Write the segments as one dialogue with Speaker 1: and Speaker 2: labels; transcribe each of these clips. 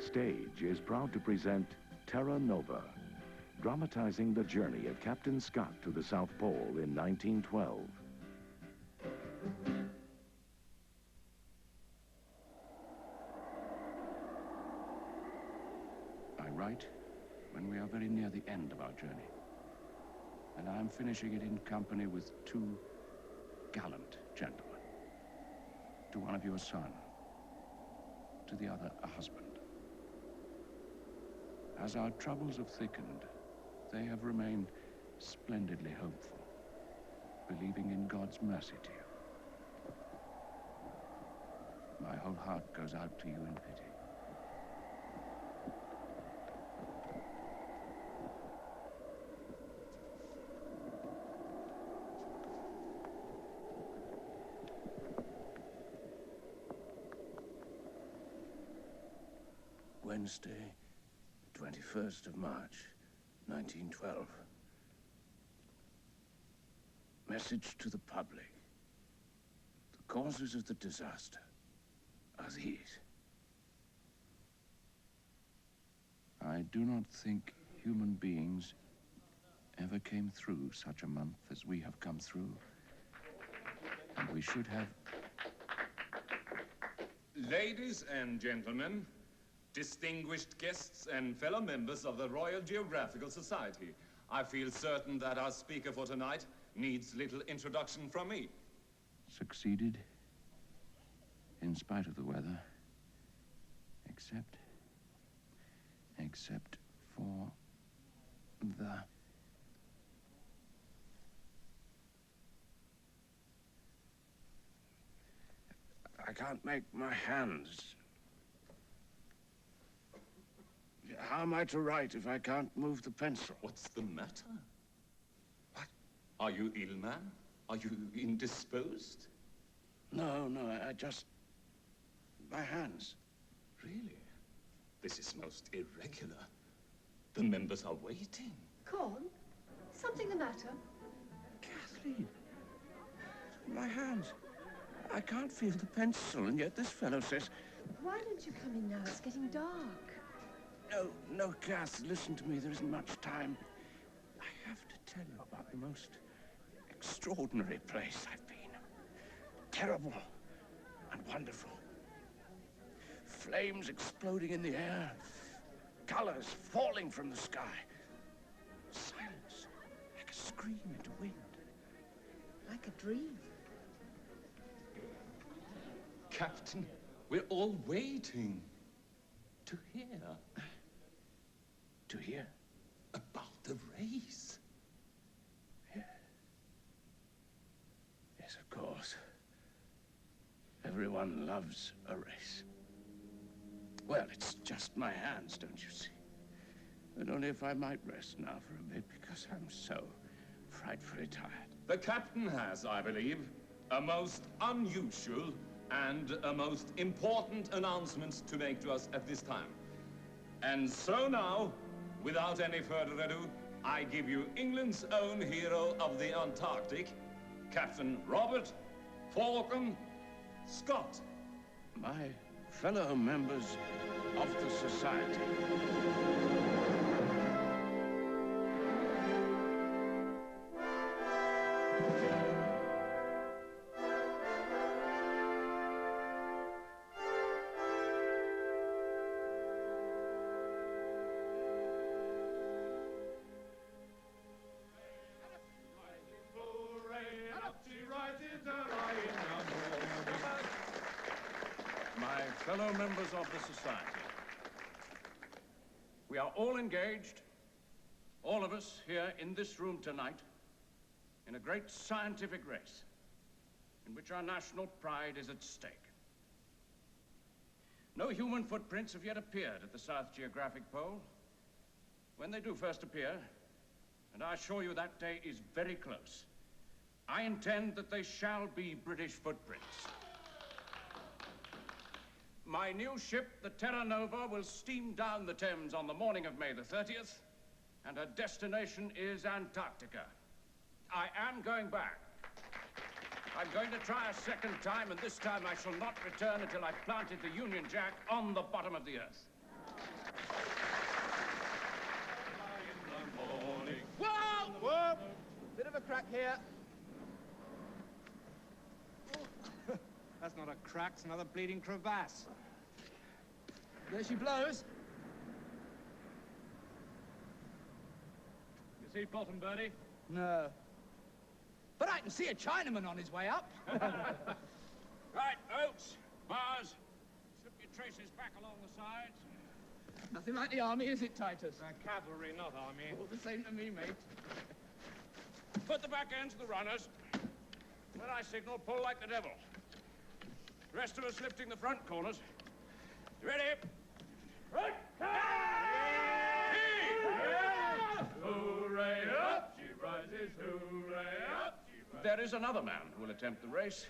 Speaker 1: Stage is proud to present Terra Nova, dramatizing the journey of Captain Scott to the South Pole in 1912.
Speaker 2: I write when we are very near the end of our journey, and I am finishing it in company with two gallant gentlemen. To one of you a son, to the other a husband. As our troubles have thickened, they have remained splendidly hopeful, believing in God's mercy to you. My whole heart goes out to you in pity. Wednesday, 21st of March, 1912. Message to the public. The causes of the disaster are these. I do not think human beings ever came through such a month as we have come through. And we should have...
Speaker 3: Ladies and gentlemen, distinguished guests and fellow members of the Royal Geographical Society, I feel certain that our speaker for tonight needs little introduction from me.
Speaker 2: Succeeded, in spite of the weather, except for the... I can't make my hands. How am I to write if I can't move the pencil?
Speaker 3: What's the matter?
Speaker 2: What?
Speaker 3: Are you ill, man? Are you indisposed?
Speaker 2: No, I just... my hands.
Speaker 3: Really? This is most irregular. The members are waiting.
Speaker 4: Corn? Something the matter?
Speaker 2: Kathleen, my hands. I can't feel the pencil, and yet this fellow says...
Speaker 4: Why don't you come in now? It's getting dark.
Speaker 2: No, Kath, listen to me. There isn't much time. I have to tell you about the most extraordinary place I've been. Terrible and wonderful. Flames exploding in the air. Colors falling from the sky. Silence, like a scream into wind.
Speaker 4: Like a dream.
Speaker 3: Captain, we're all waiting to hear.
Speaker 2: To hear?
Speaker 3: About the race.
Speaker 2: Yes, of course. Everyone loves a race. Well, it's just my hands, don't you see? And only if I might rest now for a bit, because I'm so frightfully tired.
Speaker 3: The captain has, I believe, a most unusual and a most important announcement to make to us at this time. And so now, without any further ado, I give you England's own hero of the Antarctic, Captain Robert Falcon Scott.
Speaker 2: My fellow members of the society. My fellow members of the society, we are all engaged, all of us here in this room tonight, in a great scientific race in which our national pride is at stake. No human footprints have yet appeared at the South Geographic Pole. When they do first appear, and I assure you that day is very close, I intend that they shall be British footprints. My new ship, the Terra Nova, will steam down the Thames on the morning of May the 30th, and her destination is Antarctica. I am going back. I'm going to try a second time, and this time I shall not return until I've planted the Union Jack on the bottom of the earth.
Speaker 5: Whoa! Whoa! Bit of a crack here.
Speaker 6: That's not a crack, it's another bleeding crevasse.
Speaker 5: There she blows.
Speaker 2: You see bottom, Birdie?
Speaker 5: No. But I can see a Chinaman on his way up.
Speaker 2: Right, Oates, Mars, slip your traces back along the sides.
Speaker 5: Nothing like the army, is it, Titus?
Speaker 6: Cavalry, not army.
Speaker 5: All the same to me, mate.
Speaker 2: Put the back end to the runners. When I signal, pull like the devil. The rest of us lifting the front corners. Ready? Right!
Speaker 3: Hooray up, she rises, hooray up, she rises.
Speaker 2: There is another man who will attempt the race.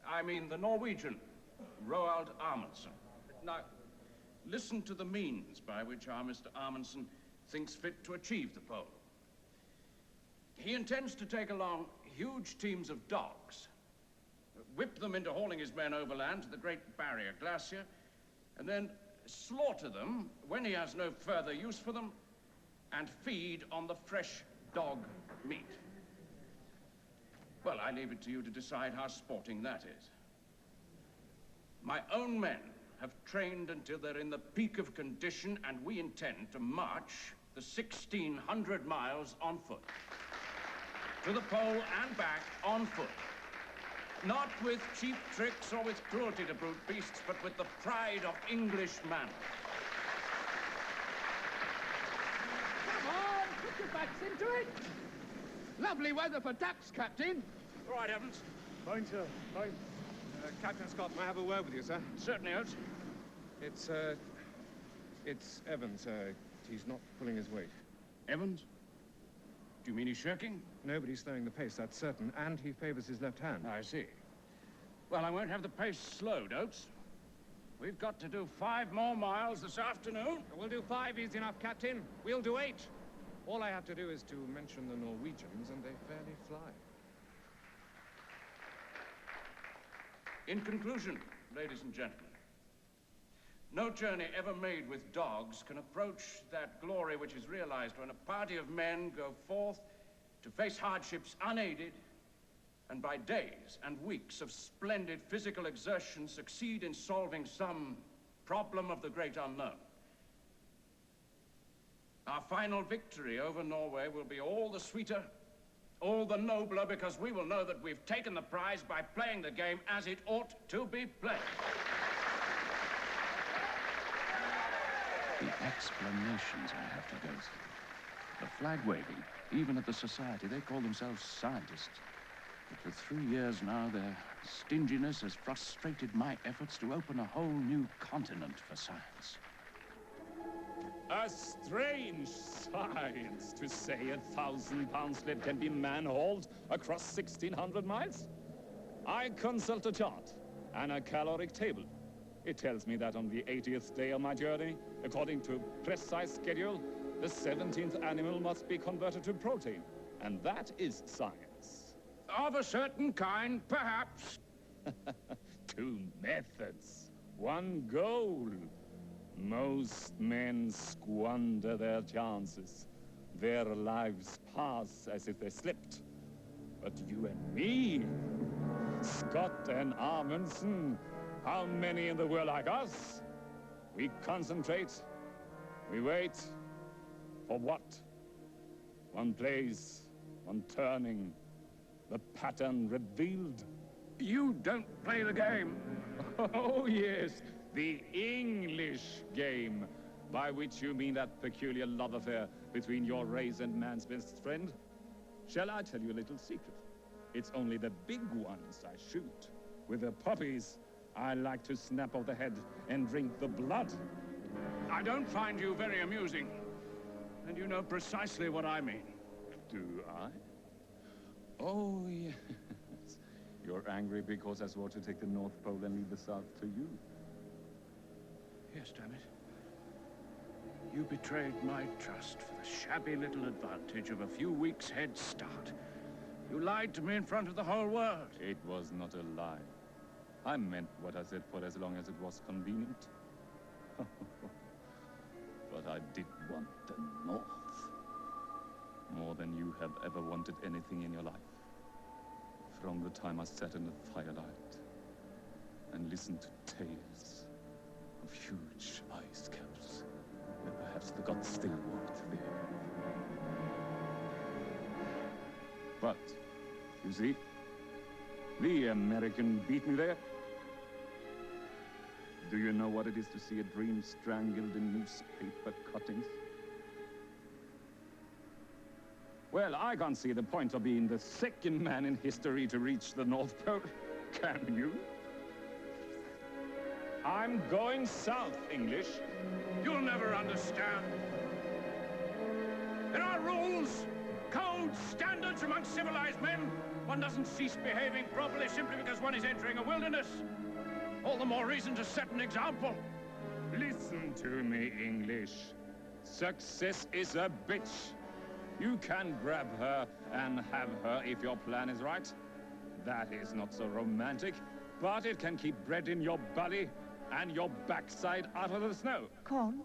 Speaker 2: I mean the Norwegian, Roald Amundsen. Now, listen to the means by which our Mr. Amundsen thinks fit to achieve the pole. He intends to take along huge teams of dogs, whip them into hauling his men overland to the Great Barrier Glacier, and then slaughter them when he has no further use for them, and feed on the fresh dog meat. Well, I leave it to you to decide how sporting that is. My own men have trained until they're in the peak of condition, and we intend to march the 1,600 miles on foot. To the pole and back on foot. Not with cheap tricks or with cruelty to brute beasts, but with the pride of English manners.
Speaker 5: Come on, put your backs into it. Lovely weather for ducks, Captain.
Speaker 2: All right, Evans.
Speaker 6: Fine, sir, fine. Captain Scott, may I have a word with you, sir?
Speaker 2: Certainly, Oates.
Speaker 6: It's Evans. He's not pulling his weight.
Speaker 2: Evans? Do you mean he's shirking?
Speaker 6: Nobody's slowing the pace, that's certain, and he favors his left hand.
Speaker 2: I see. Well, I won't have the pace slowed, Oates. We've got to do 5 more miles this afternoon.
Speaker 6: We'll do 5 easy enough, Captain. We'll do 8. All I have to do is to mention the Norwegians, and they fairly fly.
Speaker 2: In conclusion, ladies and gentlemen, no journey ever made with dogs can approach that glory which is realized when a party of men go forth to face hardships unaided, and by days and weeks of splendid physical exertion succeed in solving some problem of the great unknown. Our final victory over Norway will be all the sweeter, all the nobler, because we will know that we've taken the prize by playing the game as it ought to be played.
Speaker 1: The explanations I have to go through. The flag waving, even at the society, they call themselves scientists. But for 3 years now, their stinginess has frustrated my efforts to open a whole new continent for science.
Speaker 3: A strange science to say 1,000-pound sled can be man-hauled across 1,600 miles. I consult a chart and a caloric table. It tells me that on the 80th day of my journey, according to precise schedule, the 17th animal must be converted to protein. And that is science.
Speaker 2: Of a certain kind, perhaps.
Speaker 3: 2 methods, 1 goal. Most men squander their chances. Their lives pass as if they slipped. But you and me, Scott and Amundsen, how many in the world like us? We concentrate, we wait. For what? 1 place, 1 turning, the pattern revealed.
Speaker 2: You don't play the game.
Speaker 3: Oh, yes, the English game, by which you mean that peculiar love affair between your race and man's best friend. Shall I tell you a little secret? It's only the big ones I shoot. With the puppies, I like to snap off the head and drink the blood.
Speaker 2: I don't find you very amusing. And you know precisely what I mean.
Speaker 3: Do I? Oh, yes. You're angry because I swore to take the North Pole and leave the South to you.
Speaker 2: Yes, damn it. You betrayed my trust for the shabby little advantage of a few weeks' head start. You lied to me in front of the whole world.
Speaker 3: It was not a lie. I meant what I said for as long as it was convenient. I did want the North. More than you have ever wanted anything in your life. From the time I sat in the firelight and listened to tales of huge ice caps where perhaps the gods still walked there. But, you see, the American beat me there. Do you know what it is to see a dream strangled in newspaper cuttings? Well, I can't see the point of being the second man in history to reach the North Pole. Can you? I'm going south, English.
Speaker 5: You'll never understand. There are rules, codes, standards among civilized men. One doesn't cease behaving properly simply because one is entering a wilderness. All the more reason to set an example.
Speaker 3: Listen to me, English. Success is a bitch. You can grab her and have her if your plan is right. That is not so romantic, but it can keep bread in your belly and your backside out of the snow.
Speaker 4: Con?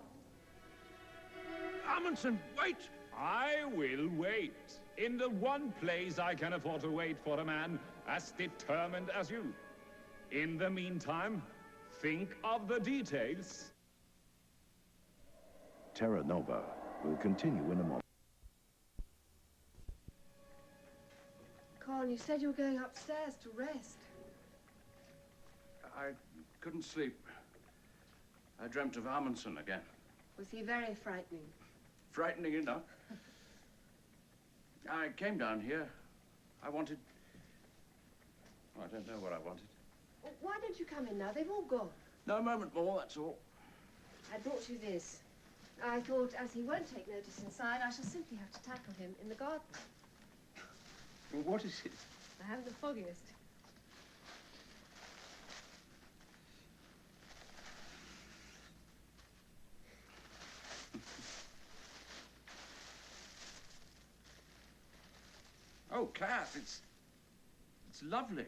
Speaker 5: Amundsen, wait!
Speaker 3: I will wait. In the one place I can afford to wait for a man as determined as you. In the meantime, think of the details.
Speaker 2: Terra Nova will continue in a moment.
Speaker 4: Con, you said you were going upstairs to rest.
Speaker 1: I couldn't sleep. I dreamt of Amundsen again.
Speaker 4: Was he very frightening?
Speaker 1: Frightening enough. I came down here. I wanted... Oh, I don't know what I wanted.
Speaker 4: Well, why don't you come in now? They've all gone.
Speaker 1: No, a moment more, that's all.
Speaker 4: I brought you this. I thought, as he won't take notice inside, I shall simply have to tackle him in the garden.
Speaker 1: Well, what is it?
Speaker 4: I haven't the foggiest.
Speaker 1: Oh, Kath, it's lovely.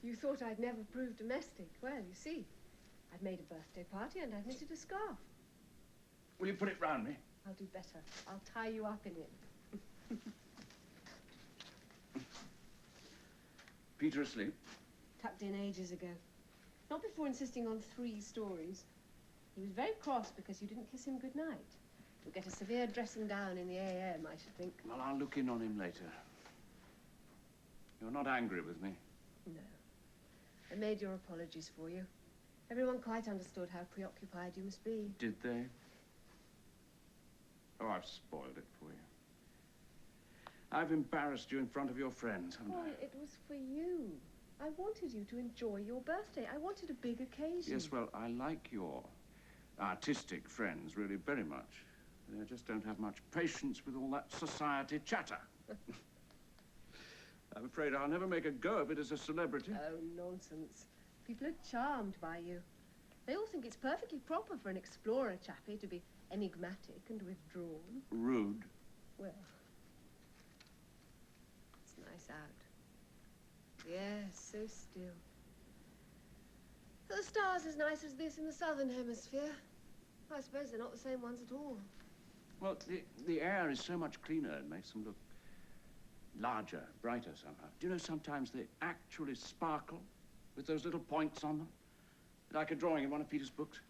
Speaker 4: You thought I'd never prove domestic. Well, you see, I'd made a birthday party and I'd knitted a scarf.
Speaker 1: Will you put it round me?
Speaker 4: I'll do better. I'll tie you up in it.
Speaker 1: Peter asleep?
Speaker 4: Tucked in ages ago. Not before insisting on 3 stories. He was very cross because you didn't kiss him goodnight. You'll get a severe dressing down in the AM, I should think.
Speaker 1: Well, I'll look in on him later. You're not angry with me?
Speaker 4: No. I made your apologies for you. Everyone quite understood how preoccupied you must be.
Speaker 1: Did they? Oh, I've spoiled it for you. I've embarrassed you in front of your friends, haven't
Speaker 4: Well,
Speaker 1: I?
Speaker 4: it was for you. I wanted you to enjoy your birthday. I wanted a big occasion.
Speaker 1: Yes, well, I like your artistic friends really very much. They just don't have much patience with all that society chatter. I'm afraid I'll never make a go of it as a celebrity.
Speaker 4: Oh, nonsense. People are charmed by you. They all think it's perfectly proper for an explorer chappie to be enigmatic and withdrawn.
Speaker 1: Rude.
Speaker 4: Well, it's nice out. Yes, so still. Are the stars as nice as this in the southern hemisphere? I suppose they're not the same ones at all.
Speaker 1: Well, the air is so much cleaner. It makes them look larger, brighter somehow. Do you know, sometimes they actually sparkle with those little points on them? Like a drawing in one of Peter's books.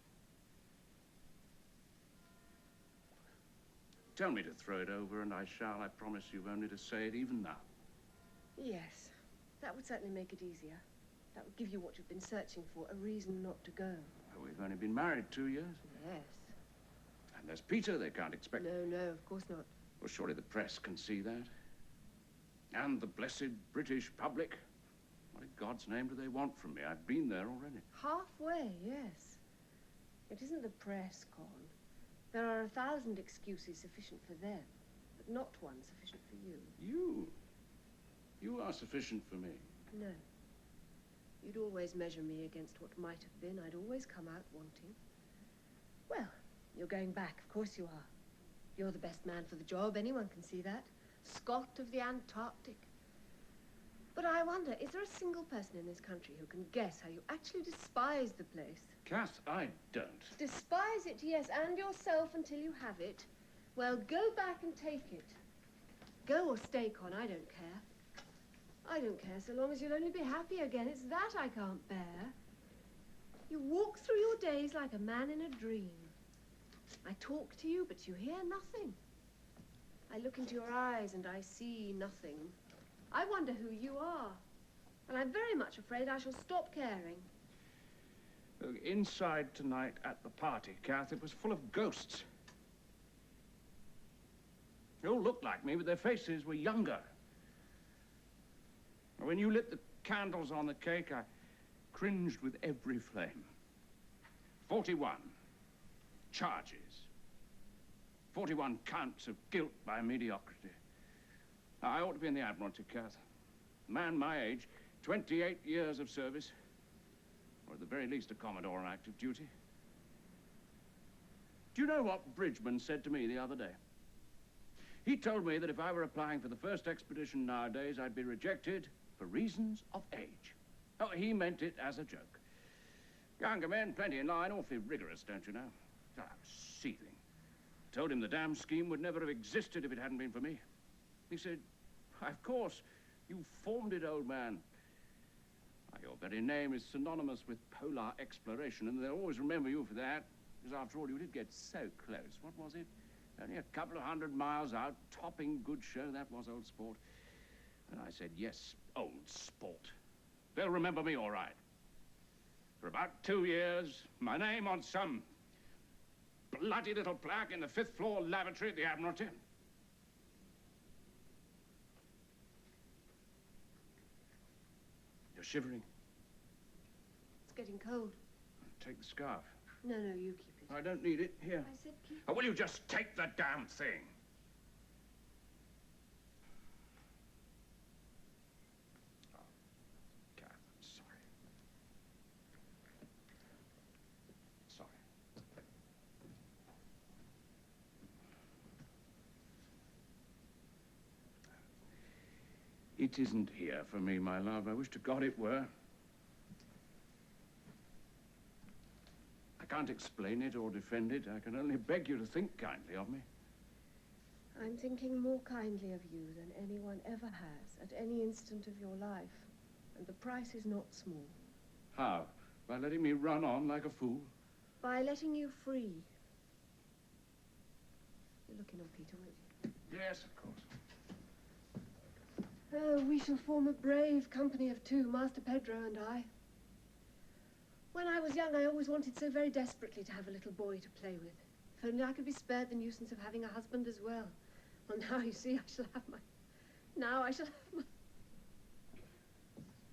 Speaker 1: Tell me to throw it over and I shall. I promise you've only to say it even now.
Speaker 4: Yes, that would certainly make it easier. That would give you what you've been searching for, a reason not to go.
Speaker 1: Well, we've only been married 2 years.
Speaker 4: Yes.
Speaker 1: And there's Peter they can't expect.
Speaker 4: No, of course not.
Speaker 1: Well, surely the press can see that. And the blessed British public. What in God's name do they want from me? I've been there already.
Speaker 4: Halfway, yes. It isn't the press, Con. There are 1,000 excuses sufficient for them, but not one sufficient for you.
Speaker 1: You? You are sufficient for me.
Speaker 4: No. You'd always measure me against what might have been. I'd always come out wanting. Well, you're going back. Of course you are. You're the best man for the job. Anyone can see that. Scott of the Antarctic. But I wonder, is there a single person in this country who can guess how you actually despise the place?
Speaker 1: Kath, I don't.
Speaker 4: Despise it, yes, and yourself until you have it. Well, go back and take it. Go or stay, Con, I don't care. I don't care so long as you'll only be happy again. It's that I can't bear. You walk through your days like a man in a dream. I talk to you, but you hear nothing. I look into your eyes and I see nothing. I wonder who you are. And I'm very much afraid I shall stop caring.
Speaker 1: Look, inside tonight at the party, Kath, it was full of ghosts. They all looked like me, but their faces were younger. When you lit the candles on the cake, I cringed with every flame. 41 charges. 41 counts of guilt by mediocrity. I ought to be in the Admiralty, Kath. A man my age, 28 years of service, or at the very least a Commodore on active duty. Do you know what Bridgman said to me the other day? He told me that if I were applying for the first expedition nowadays, I'd be rejected for reasons of age. Oh, he meant it as a joke. Younger men, plenty in line, awfully rigorous, don't you know? I was seething. Told him the damn scheme would never have existed if it hadn't been for me. He said, of course, you formed it, old man. Why, your very name is synonymous with polar exploration, and they'll always remember you for that, because after all, you did get so close. What was it? Only a couple of 100 miles out, topping good show, that was old sport. And I said, yes, old sport. They'll remember me all right. For about 2 years, my name on some bloody little plaque in the 5th floor lavatory at the Admiralty. You're shivering.
Speaker 4: It's getting cold.
Speaker 1: Take the scarf.
Speaker 4: No, you keep it.
Speaker 1: I don't need it. Here.
Speaker 4: I said keep
Speaker 1: Or will you just take the damn thing? Oh, Kath, I'm sorry. Sorry. It isn't here for me, my love. I wish to God it were. I can't explain it or defend it. I can only beg you to think kindly of me.
Speaker 4: I'm thinking more kindly of you than anyone ever has at any instant of your life. And the price is not small.
Speaker 1: How? By letting me run on like a fool?
Speaker 4: By letting you free. You're looking on Peter, won't you?
Speaker 1: Yes, of course.
Speaker 4: Oh, we shall form a brave company of two, Master Pedro and I. When I was young, I always wanted so very desperately to have a little boy to play with. If only I could be spared the nuisance of having a husband as well. Well, now, you see, I shall have my... Now I shall have my...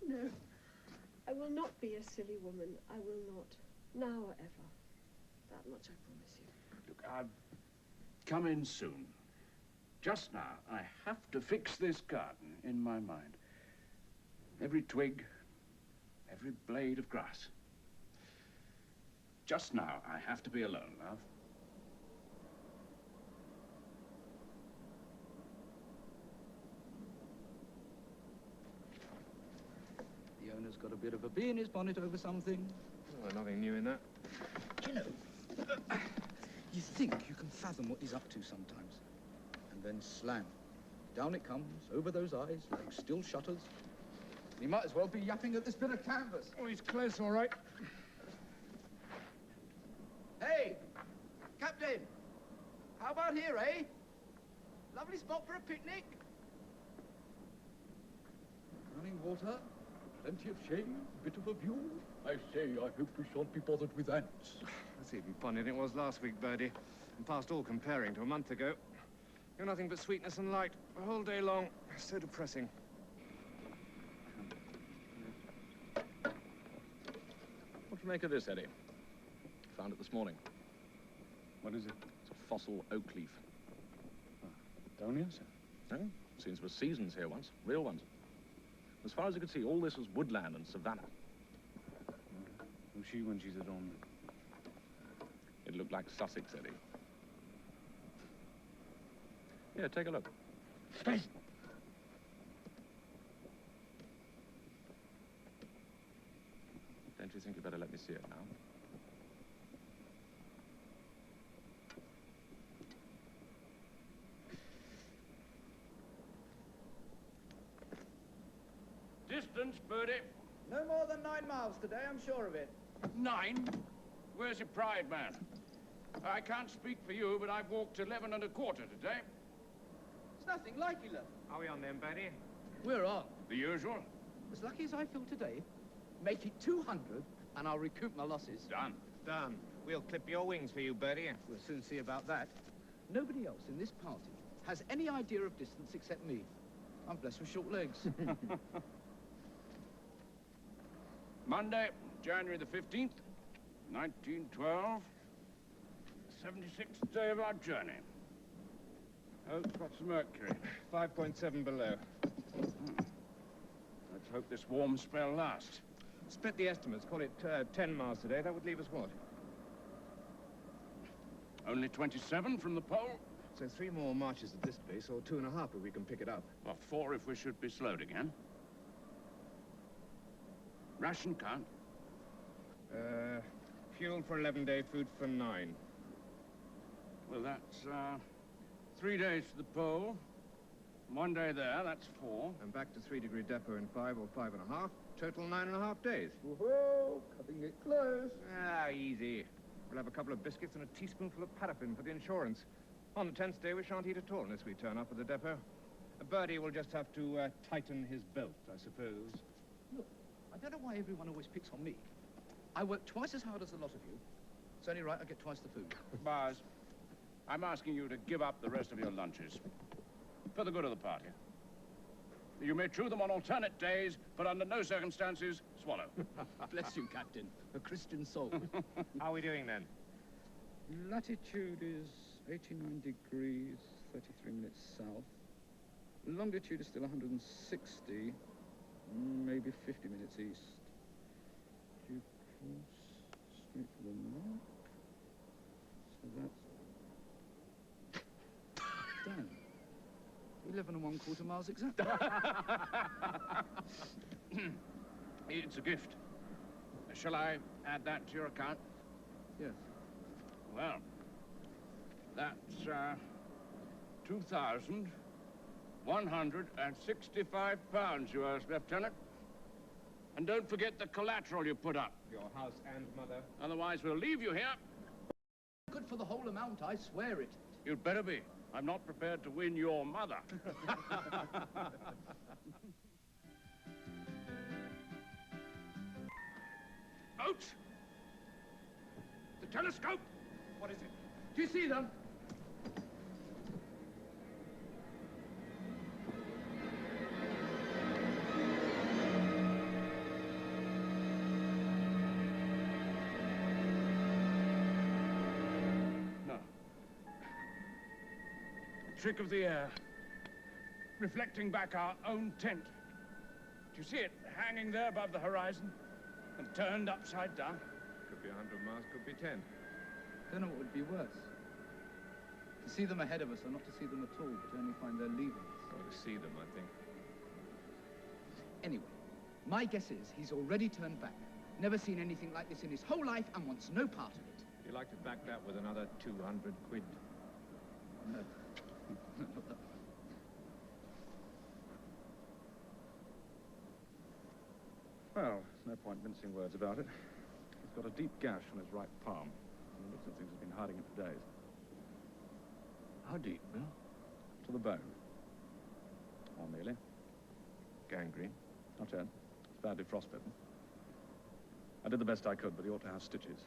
Speaker 4: No, I will not be a silly woman. I will not. Now or ever. That much I promise you.
Speaker 1: Look, I'll come in soon. Just now, I have to fix this garden in my mind. Every twig, every blade of grass. Just now, I have to be alone, love.
Speaker 7: The owner's got a bit of a bee in his bonnet over something.
Speaker 6: Oh, nothing new in that.
Speaker 7: Do you know, you think you can fathom what he's up to sometimes. And then slam. Down it comes, over those eyes, like still shutters. He might as well be yapping at this bit of canvas.
Speaker 6: Oh, he's close, all right.
Speaker 7: Hey, Captain, how about here, eh? Lovely spot for a picnic. Running water, plenty of shade, bit of a view. I say, I hope we shan't be bothered with ants.
Speaker 6: That's even funnier than it was last week, Birdie. And past all comparing to a month ago. You're nothing but sweetness and light the whole day long. So depressing.
Speaker 8: What do you make of this, Eddie? Found it this morning.
Speaker 1: What is it?
Speaker 8: It's a fossil oak leaf.
Speaker 1: Don't you, sir?
Speaker 8: No? Seems there were seasons here once. Real ones. As far as you could see, all this was woodland and savanna.
Speaker 1: Who's she when she's at home?
Speaker 8: It looked like Sussex, Eddie. Here, take a look.
Speaker 1: Hey!
Speaker 8: Don't you think you better let me see it now?
Speaker 5: Birdie?
Speaker 7: No more than 9 miles today, I'm sure of it.
Speaker 5: 9? Where's your pride, man? I can't speak for you, but I've walked 11 and a quarter today.
Speaker 7: It's nothing like 11.
Speaker 6: Are we on then, Birdie?
Speaker 7: We're on.
Speaker 5: The usual?
Speaker 7: As lucky as I feel today, make it 200, and I'll recoup my losses.
Speaker 5: Done.
Speaker 6: Done. We'll clip your wings for you, Birdie.
Speaker 7: We'll soon see about that. Nobody else in this party has any idea of distance except me. I'm blessed with short legs.
Speaker 5: Monday, January the 15th, 1912. 76th day of our journey. Oh, what's the mercury?
Speaker 6: 5.7 below.
Speaker 5: Let's hope this warm spell lasts.
Speaker 6: Split the estimates. Call it 10 miles today. That would leave us what?
Speaker 5: Only 27 from the pole?
Speaker 6: So 3 more marches at this pace, or 2.5 if we can pick it up.
Speaker 5: Or 4 if we should be slowed again. Ration count?
Speaker 6: Fuel for 11-day, food for 9.
Speaker 5: Well, that's 3 days to the pole. 1 day there, that's 4.
Speaker 6: And back to 3 Degree Depot in 5 or 5.5. Total 9.5 days.
Speaker 7: Whoa, cutting it close.
Speaker 6: Ah, easy. We'll have a couple of biscuits and a teaspoonful of paraffin for the insurance. On the 10th day, we shan't eat at all unless we turn up at the depot. Birdie will just have to tighten his belt, I suppose.
Speaker 7: Look, I don't know why everyone always picks on me. I work twice as hard as the lot of you. It's only right I get twice the food.
Speaker 5: Bars, I'm asking you to give up the rest of your lunches. For the good of the party. You may chew them on alternate days, but under no circumstances, swallow.
Speaker 7: Bless you, Captain. A Christian soul.
Speaker 6: How are we doing then?
Speaker 7: Latitude is 89 degrees, 33 minutes south. Longitude is still 160, maybe 50 minutes east. Due course, straight for the mark. So that's... Damn. 11 1/4 miles exactly.
Speaker 5: It's a gift. Shall I add that to your account?
Speaker 7: Yes.
Speaker 5: Well, that's 2,165 pounds yours, Lieutenant. And don't forget the collateral you put up.
Speaker 6: Your house and mother.
Speaker 5: Otherwise, we'll leave you here.
Speaker 7: Good for the whole amount, I swear it.
Speaker 5: You'd better be. I'm not prepared to win your mother. Oates! The telescope!
Speaker 6: What is it?
Speaker 7: Do you see them?
Speaker 5: No. Trick of the air. Reflecting back our own tent. Do you see it hanging there above the horizon and turned upside down?
Speaker 6: Could be 100 miles, could be 10.
Speaker 7: Don't know what would be worse. To see them ahead of us or not to see them at all, but only find they're leaving us.
Speaker 6: Or to see them, I think.
Speaker 7: Anyway, my guess is he's already turned back. Never seen anything like this in his whole life and wants no part of it.
Speaker 6: You'd like to back that with another 200 quid?
Speaker 7: No. Not that one.
Speaker 8: Well, there's no point mincing words about it. He's got a deep gash on his right palm. And the looks of things has been hiding it for days.
Speaker 5: How deep, Bill?
Speaker 8: To the bone. Or nearly.
Speaker 6: Gangrene.
Speaker 8: Not yet. It's badly frostbitten. I did the best I could, but he ought to have stitches.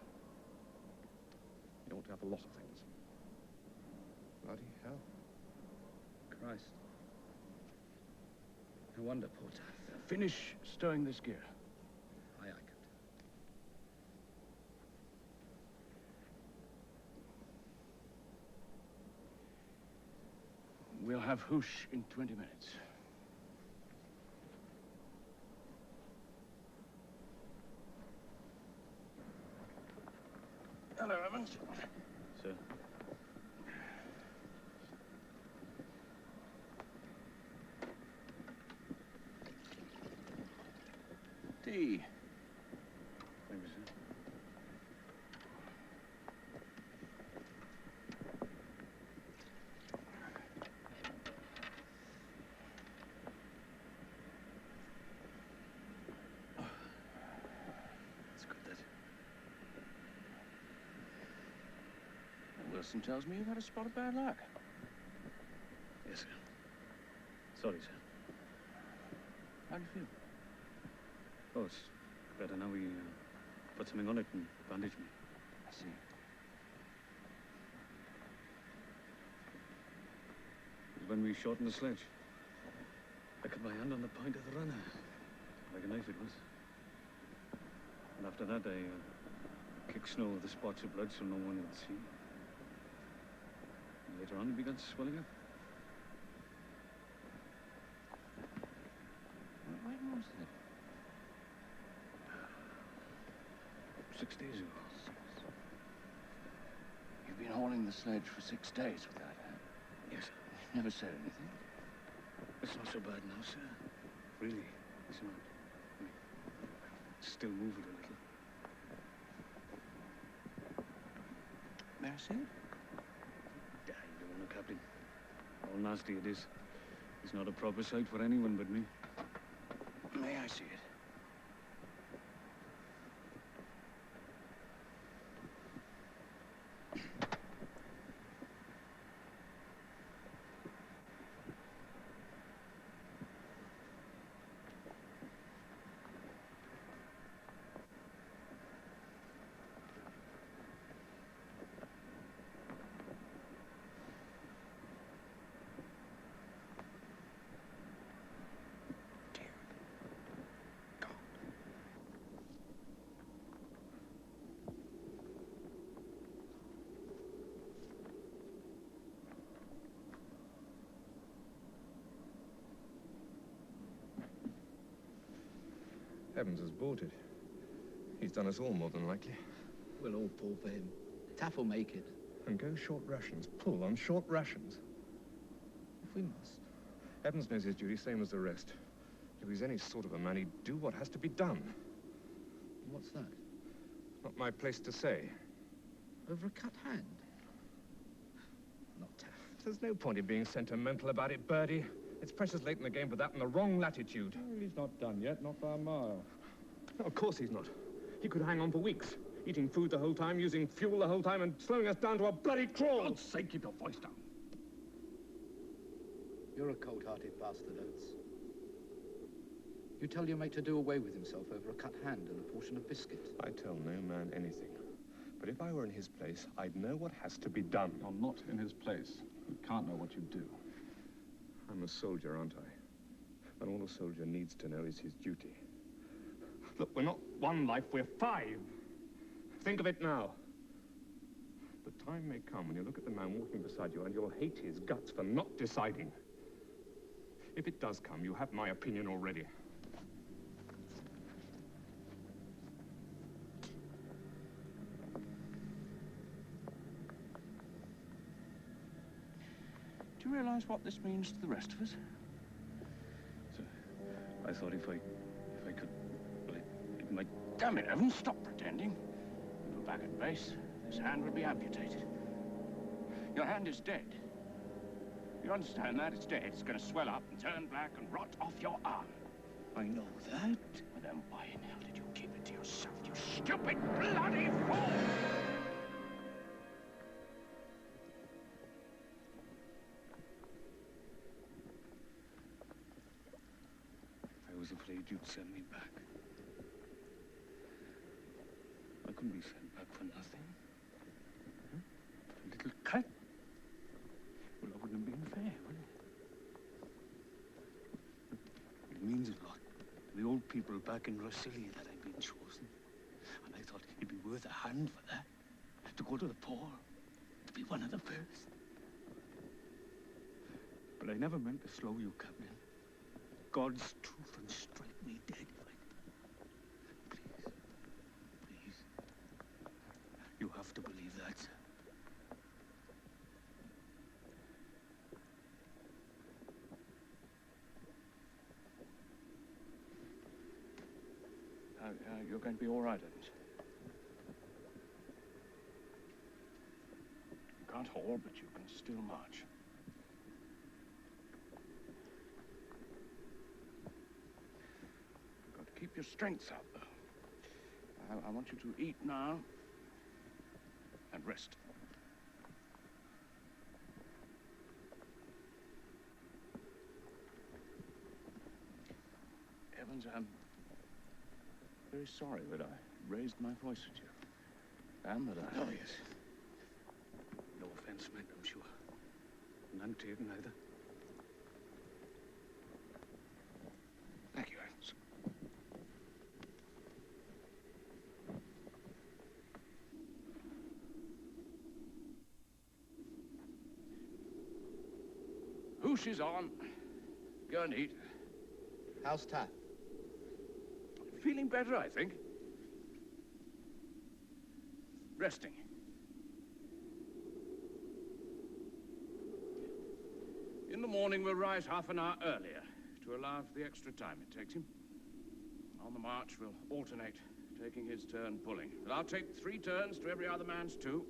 Speaker 8: He ought to have a lot of things.
Speaker 6: Bloody hell.
Speaker 7: Christ. No wonder, poor Terra.
Speaker 5: Finish stowing this gear.
Speaker 7: Aye, aye, Captain.
Speaker 5: We'll have hoosh in 20 minutes. Hello, Evans.
Speaker 8: Sir?
Speaker 5: Tea.
Speaker 8: Thank you, sir.
Speaker 2: Wilson tells me you've had a spot of bad luck.
Speaker 8: Yes, sir. Sorry, sir.
Speaker 2: How do you feel?
Speaker 8: Oh, it's better now. We put something on it and bandage me.
Speaker 2: I see.
Speaker 8: It was when we shortened the sledge. I cut my hand on the point of the runner. Like a knife it was. And after that, I kicked snow with the spots of blood so no one would see. And later on, it began swelling up.
Speaker 2: When was that?
Speaker 8: 6 days ago.
Speaker 2: You've been hauling the sledge for 6 days with that hand.
Speaker 8: Yes, sir.
Speaker 2: You never said anything.
Speaker 8: It's not so bad now, sir. Really, it's not. I mean, still move it a little.
Speaker 2: May I see it?
Speaker 8: You don't know, Captain. How nasty it is. It's not a proper sight for anyone but me.
Speaker 2: May I see it?
Speaker 6: Evans has bolted. He's done us all, more than likely.
Speaker 7: We'll all pull for him. Taff will make it.
Speaker 6: And go short rations. Pull on short rations.
Speaker 7: If we must.
Speaker 6: Evans knows his duty, same as the rest. If he's any sort of a man, he'd do what has to be done.
Speaker 7: What's that?
Speaker 6: Not my place to say.
Speaker 7: Over a cut hand? Not Taff.
Speaker 6: There's no point in being sentimental about it, Birdie. It's precious late in the game for that and the wrong latitude.
Speaker 8: Well, he's not done yet, not by a mile.
Speaker 6: No, of course he's not. He could hang on for weeks, eating food the whole time, using fuel the whole time, and slowing us down to a bloody crawl.
Speaker 8: For God's sake, keep your voice down.
Speaker 7: You're a cold-hearted bastard, Oates. You tell your mate to do away with himself over a cut hand and a portion of biscuit.
Speaker 6: I tell no man anything. But if I were in his place, I'd know what has to be done.
Speaker 8: You're not in his place. You can't know what you do.
Speaker 6: I'm a soldier, aren't I? And all a soldier needs to know is his duty. Look, we're not one life, we're 5. Think of it now. The time may come when you look at the man walking beside you and you'll hate his guts for not deciding. If it does come, you have my opinion already.
Speaker 2: Do you realize what this means to the rest of us?
Speaker 8: So, I thought if I could, well, it might...
Speaker 2: Damn it, Evans, stop pretending. If we're back at base, this hand will be amputated. Your hand is dead. You understand that? It's dead. It's going to swell up and turn black and rot off your arm.
Speaker 8: I know that.
Speaker 2: Well, then why in hell did you keep it to yourself, you stupid bloody fool?
Speaker 8: I was afraid you'd send me back. I couldn't be sent back for nothing. Huh? A little cut? Well, that wouldn't have been fair, would it? It means a lot to the old people back in Rossilia that I've been chosen. And I thought it'd be worth a hand for that. To go to the poor. To be one of the first. But I never meant to slow you, Captain. God's truth and strike me dead if I... Please. Please. You have to believe that, sir.
Speaker 2: You're going to be all right, Evans. You can't haul, but you can still march. You've got to keep your strength up, though. I want you to eat now and rest.
Speaker 1: Barnes, I'm very sorry that I raised my voice at you. And that I...
Speaker 8: Oh, yes. No offense meant, I'm sure. None taken either.
Speaker 1: Thank you, Holmes. Hoosh is on. Go and eat.
Speaker 7: How's Tat?
Speaker 1: Feeling better, I think. Resting. In the morning, we'll rise half an hour earlier to allow for the extra time it takes him. On the march, we'll alternate, taking his turn pulling. But I'll take 3 turns to every other man's 2.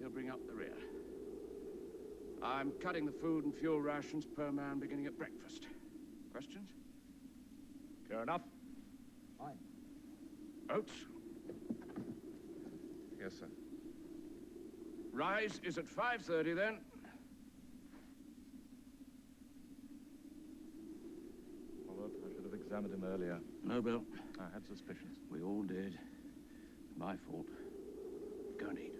Speaker 1: He'll bring up the rear. I'm cutting the food and fuel rations per man beginning at breakfast. Questions?
Speaker 6: Clear enough?
Speaker 7: Fine.
Speaker 1: Oates?
Speaker 6: Yes, sir.
Speaker 1: Rise is at 5:30 then.
Speaker 6: Robert, I should have examined him earlier.
Speaker 1: No, Bill.
Speaker 6: I had suspicions.
Speaker 1: We all did. My fault. Go and eat.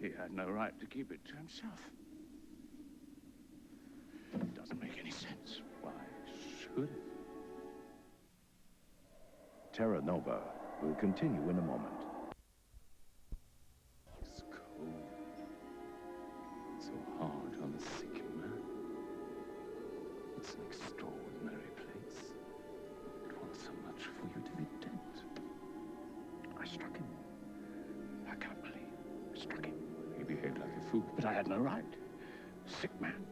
Speaker 1: He had no right to keep it to himself. It doesn't make any sense. Why should it?
Speaker 2: Terra Nova will continue in a moment.
Speaker 1: It's cold. So hard on a sick man. It's an extraordinary place. It wants so much for you to be dead. I struck him. I can't believe I struck him. He behaved like a fool, but I had no right. Sick man.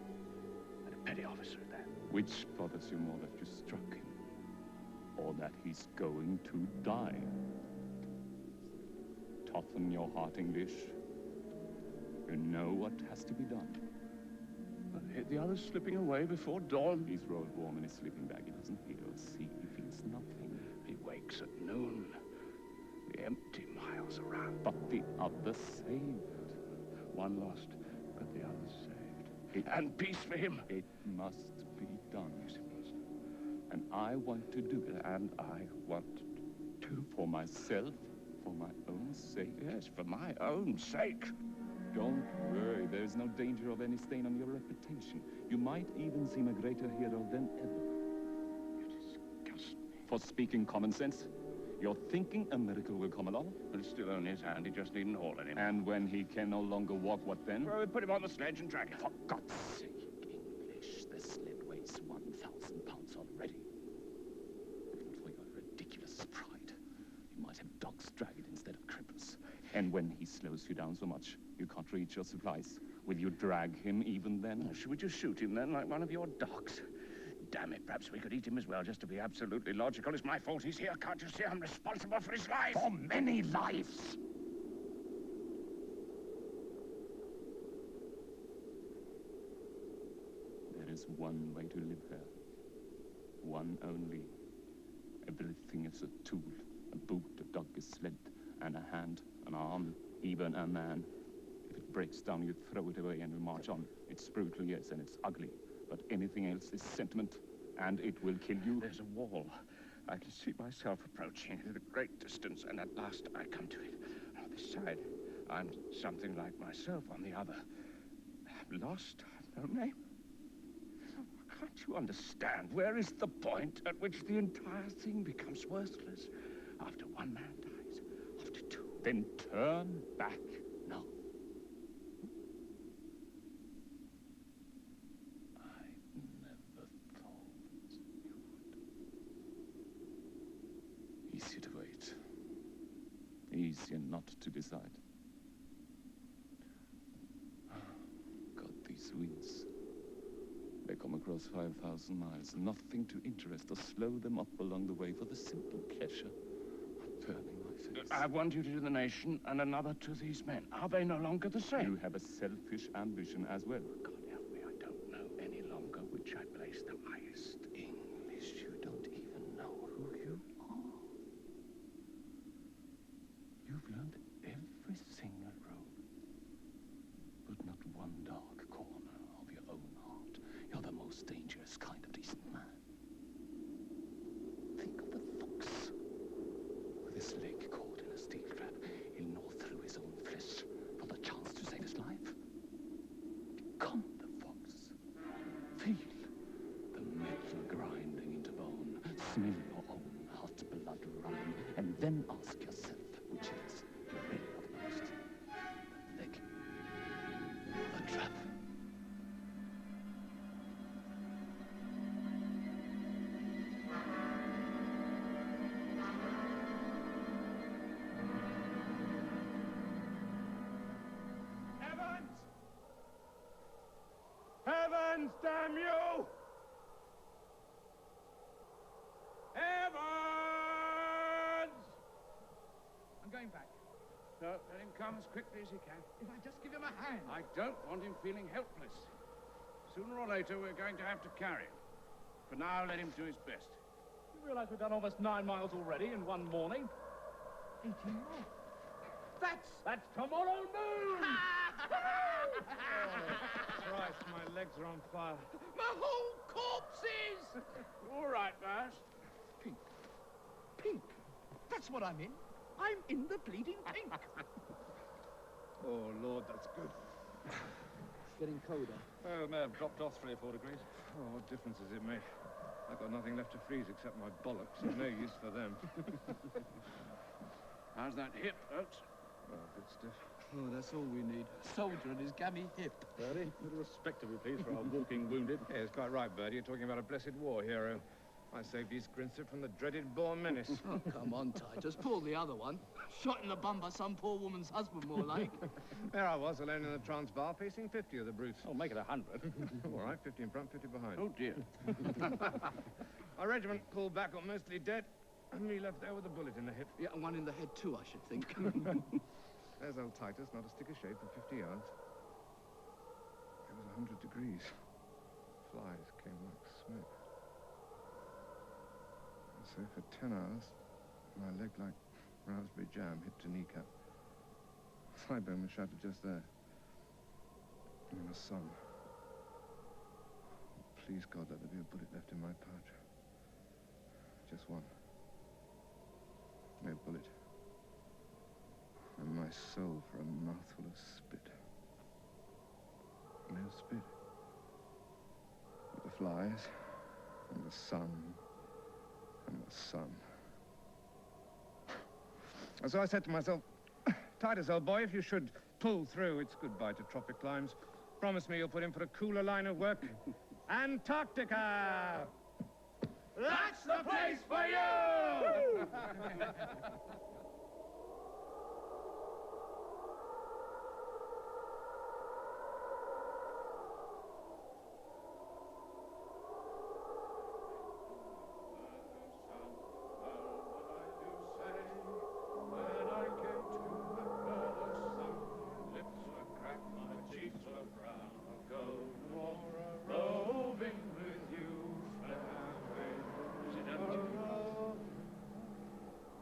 Speaker 1: And a petty officer at that.
Speaker 9: Which bothers you more, that you struck him, or that he's going to die? Toughen your heart, English. You know what has to be done.
Speaker 1: Hit the others slipping away before dawn.
Speaker 9: He's rolled warm in his sleeping bag. He doesn't feel. See, he feels nothing.
Speaker 1: He wakes at noon. The empty miles around.
Speaker 9: But the others saved.
Speaker 1: One lost, but the others saved. And peace for him.
Speaker 9: It must be done.
Speaker 1: Yes, it must.
Speaker 9: And I want to do it.
Speaker 1: And I want to.
Speaker 9: For myself, for my own sake.
Speaker 1: Yes, for my own sake.
Speaker 9: Don't worry, there's no danger of any stain on your reputation. You might even seem a greater hero than ever.
Speaker 1: You disgust me.
Speaker 9: For speaking common sense, you're thinking a miracle will come along?
Speaker 1: But it's still only his hand. He just needn't haul at him.
Speaker 9: And when he can no longer walk, what then?
Speaker 1: Well, we put him on the sledge and drag him.
Speaker 9: For God's sake, English, the sled weighs 1,000 pounds already. And for your ridiculous pride, you might have dogs drag it instead of cripples. And when he slows you down so much, you can't reach your supplies. Will you drag him even then?
Speaker 1: Oh, should we just shoot him then, like one of your dogs? Damn it, perhaps we could eat him as well, just to be absolutely logical. It's my fault he's here. Can't you see I'm responsible for his life?
Speaker 9: For many lives! There is one way to live here. One only. Everything is a tool. A boot, a dog, a sled, and a hand, an arm, even a man. If it breaks down, you throw it away and you march on. It's brutal, yes, and it's ugly. But anything else is sentiment, and it will kill you.
Speaker 1: There's a wall. I can see myself approaching at a great distance, and at last I come to it. On this side, I'm something like myself. On the other, I'm lost. I've no name. Can't you understand? Where is the point at which the entire thing becomes worthless? After one man dies, after 2.
Speaker 9: Then turn back now. Easier to wait. Easier not to decide. God, these winds. They come across 5,000 miles. Nothing to interest or slow them up along the way for the simple pleasure of burning my face.
Speaker 1: I want you to the nation and another to these men. Are they no longer the same?
Speaker 9: You have a selfish ambition as well.
Speaker 1: God help me, I don't know any longer which I place the highest.
Speaker 2: English, you don't even know who you are.
Speaker 9: Smell your own hot blood running, and then ask yourself which is the really uppermost. Leg. The trap.
Speaker 5: Heavens! Heavens, damn you! Heavens!
Speaker 7: I'm going back.
Speaker 5: No, let him come as quickly as he can.
Speaker 7: If I just give him a hand.
Speaker 5: I don't want him feeling helpless. Sooner or later, we're going to have to carry him. For now, let him do his best.
Speaker 10: You realize we've done almost 9 miles already in one morning?
Speaker 7: 18 more.
Speaker 10: That's tomorrow noon!
Speaker 6: Christ, my legs are on fire.
Speaker 7: My whole corpses!
Speaker 5: All right, Bash.
Speaker 7: Pink. Pink. That's what I'm in. I'm in the bleeding pink.
Speaker 6: Oh, Lord, that's good.
Speaker 7: Getting colder.
Speaker 6: Oh, it may have dropped off 3 or 4 degrees. Oh, what difference does it make? I've got nothing left to freeze except my bollocks. There's no use for them.
Speaker 5: How's that hip, Oates?
Speaker 6: Oh, a bit stiff.
Speaker 7: Oh, that's all we need. A soldier and his gammy hip.
Speaker 10: Bertie, a little respect, if you please, for our walking wounded.
Speaker 6: Yeah, it's quite right, Bertie. You're talking about a blessed war hero. I saved East Grinstead from the dreaded Boer menace.
Speaker 7: Oh, come on, Titus. Pull the other one. Shot in the bum by some poor woman's husband, more like.
Speaker 6: There I was, alone in the Transvaal, facing 50 of the brutes.
Speaker 10: Oh, make it 100.
Speaker 6: All right, 50 in front, 50 behind.
Speaker 5: Oh, dear.
Speaker 6: Our regiment called back or mostly dead, and me left there with a bullet in the hip.
Speaker 7: Yeah, and one in the head too, I should think.
Speaker 6: There's old Titus, not a stick of shade for 50 yards. It was 100 degrees. Flies came like smoke. And so for 10 hours, my leg like raspberry jam hit to kneecap. Thigh bone was shattered just there. And the sun. Please, God, let there be a bullet left in my pouch. Just one. No bullet. And my soul for a mouthful of spit. No spit. But the flies, and the sun, and the sun. And so I said to myself, Titus, old boy, if you should pull through, it's goodbye to tropic climes. Promise me you'll put in for a cooler line of work. Antarctica! That's the place for you!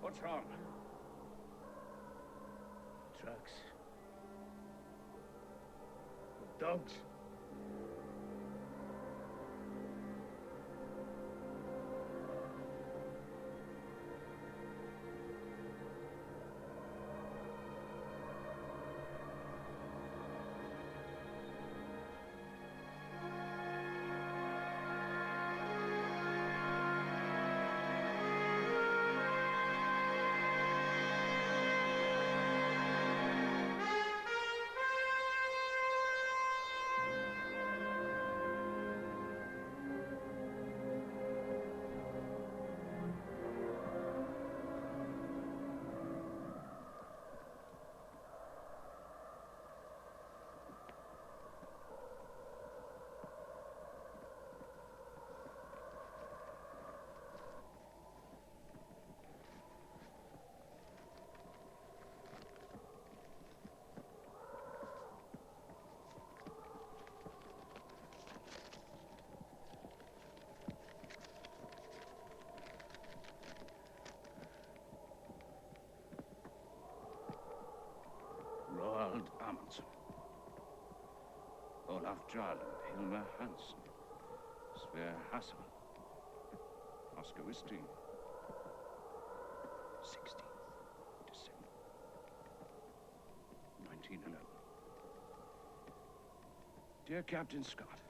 Speaker 5: What's wrong?
Speaker 10: Trucks. Dogs.
Speaker 5: Roald Amundsen, Olaf Jarland, Hilma Hansen, Sverre Hassel, Oscar Wisting, 16th December, 1911. Dear Captain Scott,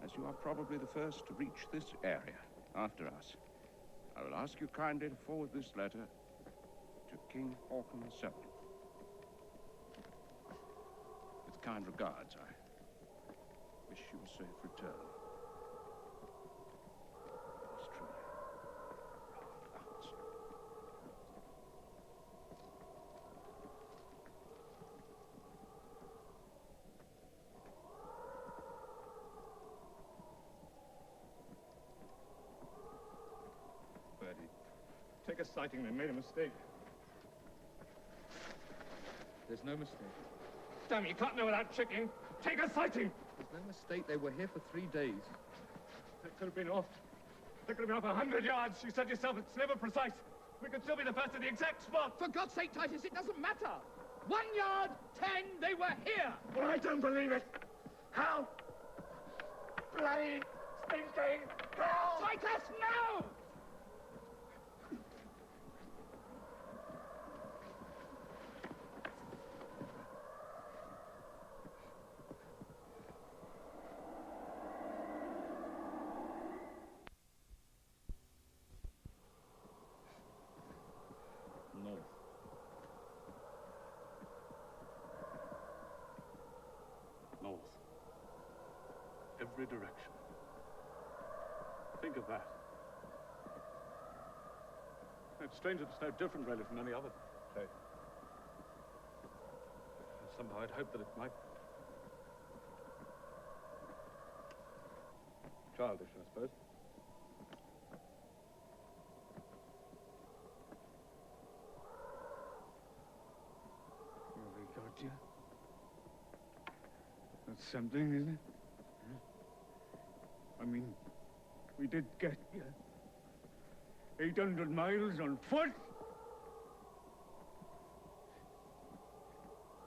Speaker 5: as you are probably the first to reach this area,
Speaker 2: after us. I will ask you kindly to forward this letter to King Falcon VII. With kind regards, I wish you a safe return. Yours truly, Lance.
Speaker 6: Bertie, take a sighting. They made a mistake.
Speaker 7: There's no mistake.
Speaker 6: Damn, you can't know without checking. Take a sighting!
Speaker 7: There's no mistake. They were here for 3 days.
Speaker 6: That could have been off. That could have been off 100 yards. You said yourself it's never precise. We could still be the first at the exact spot.
Speaker 7: For God's sake, Titus, it doesn't matter. 1 yard, 10, they were here.
Speaker 6: Well, I don't believe it. How? Bloody stinking hell!
Speaker 7: Titus, no!
Speaker 8: North. North. Every direction. Think of that. It's strange that it's no different really from any other place. Somehow I'd hoped that it might. Childish, I suppose.
Speaker 6: We got you. That's something, isn't it? I mean, we did get you. 800 miles on foot.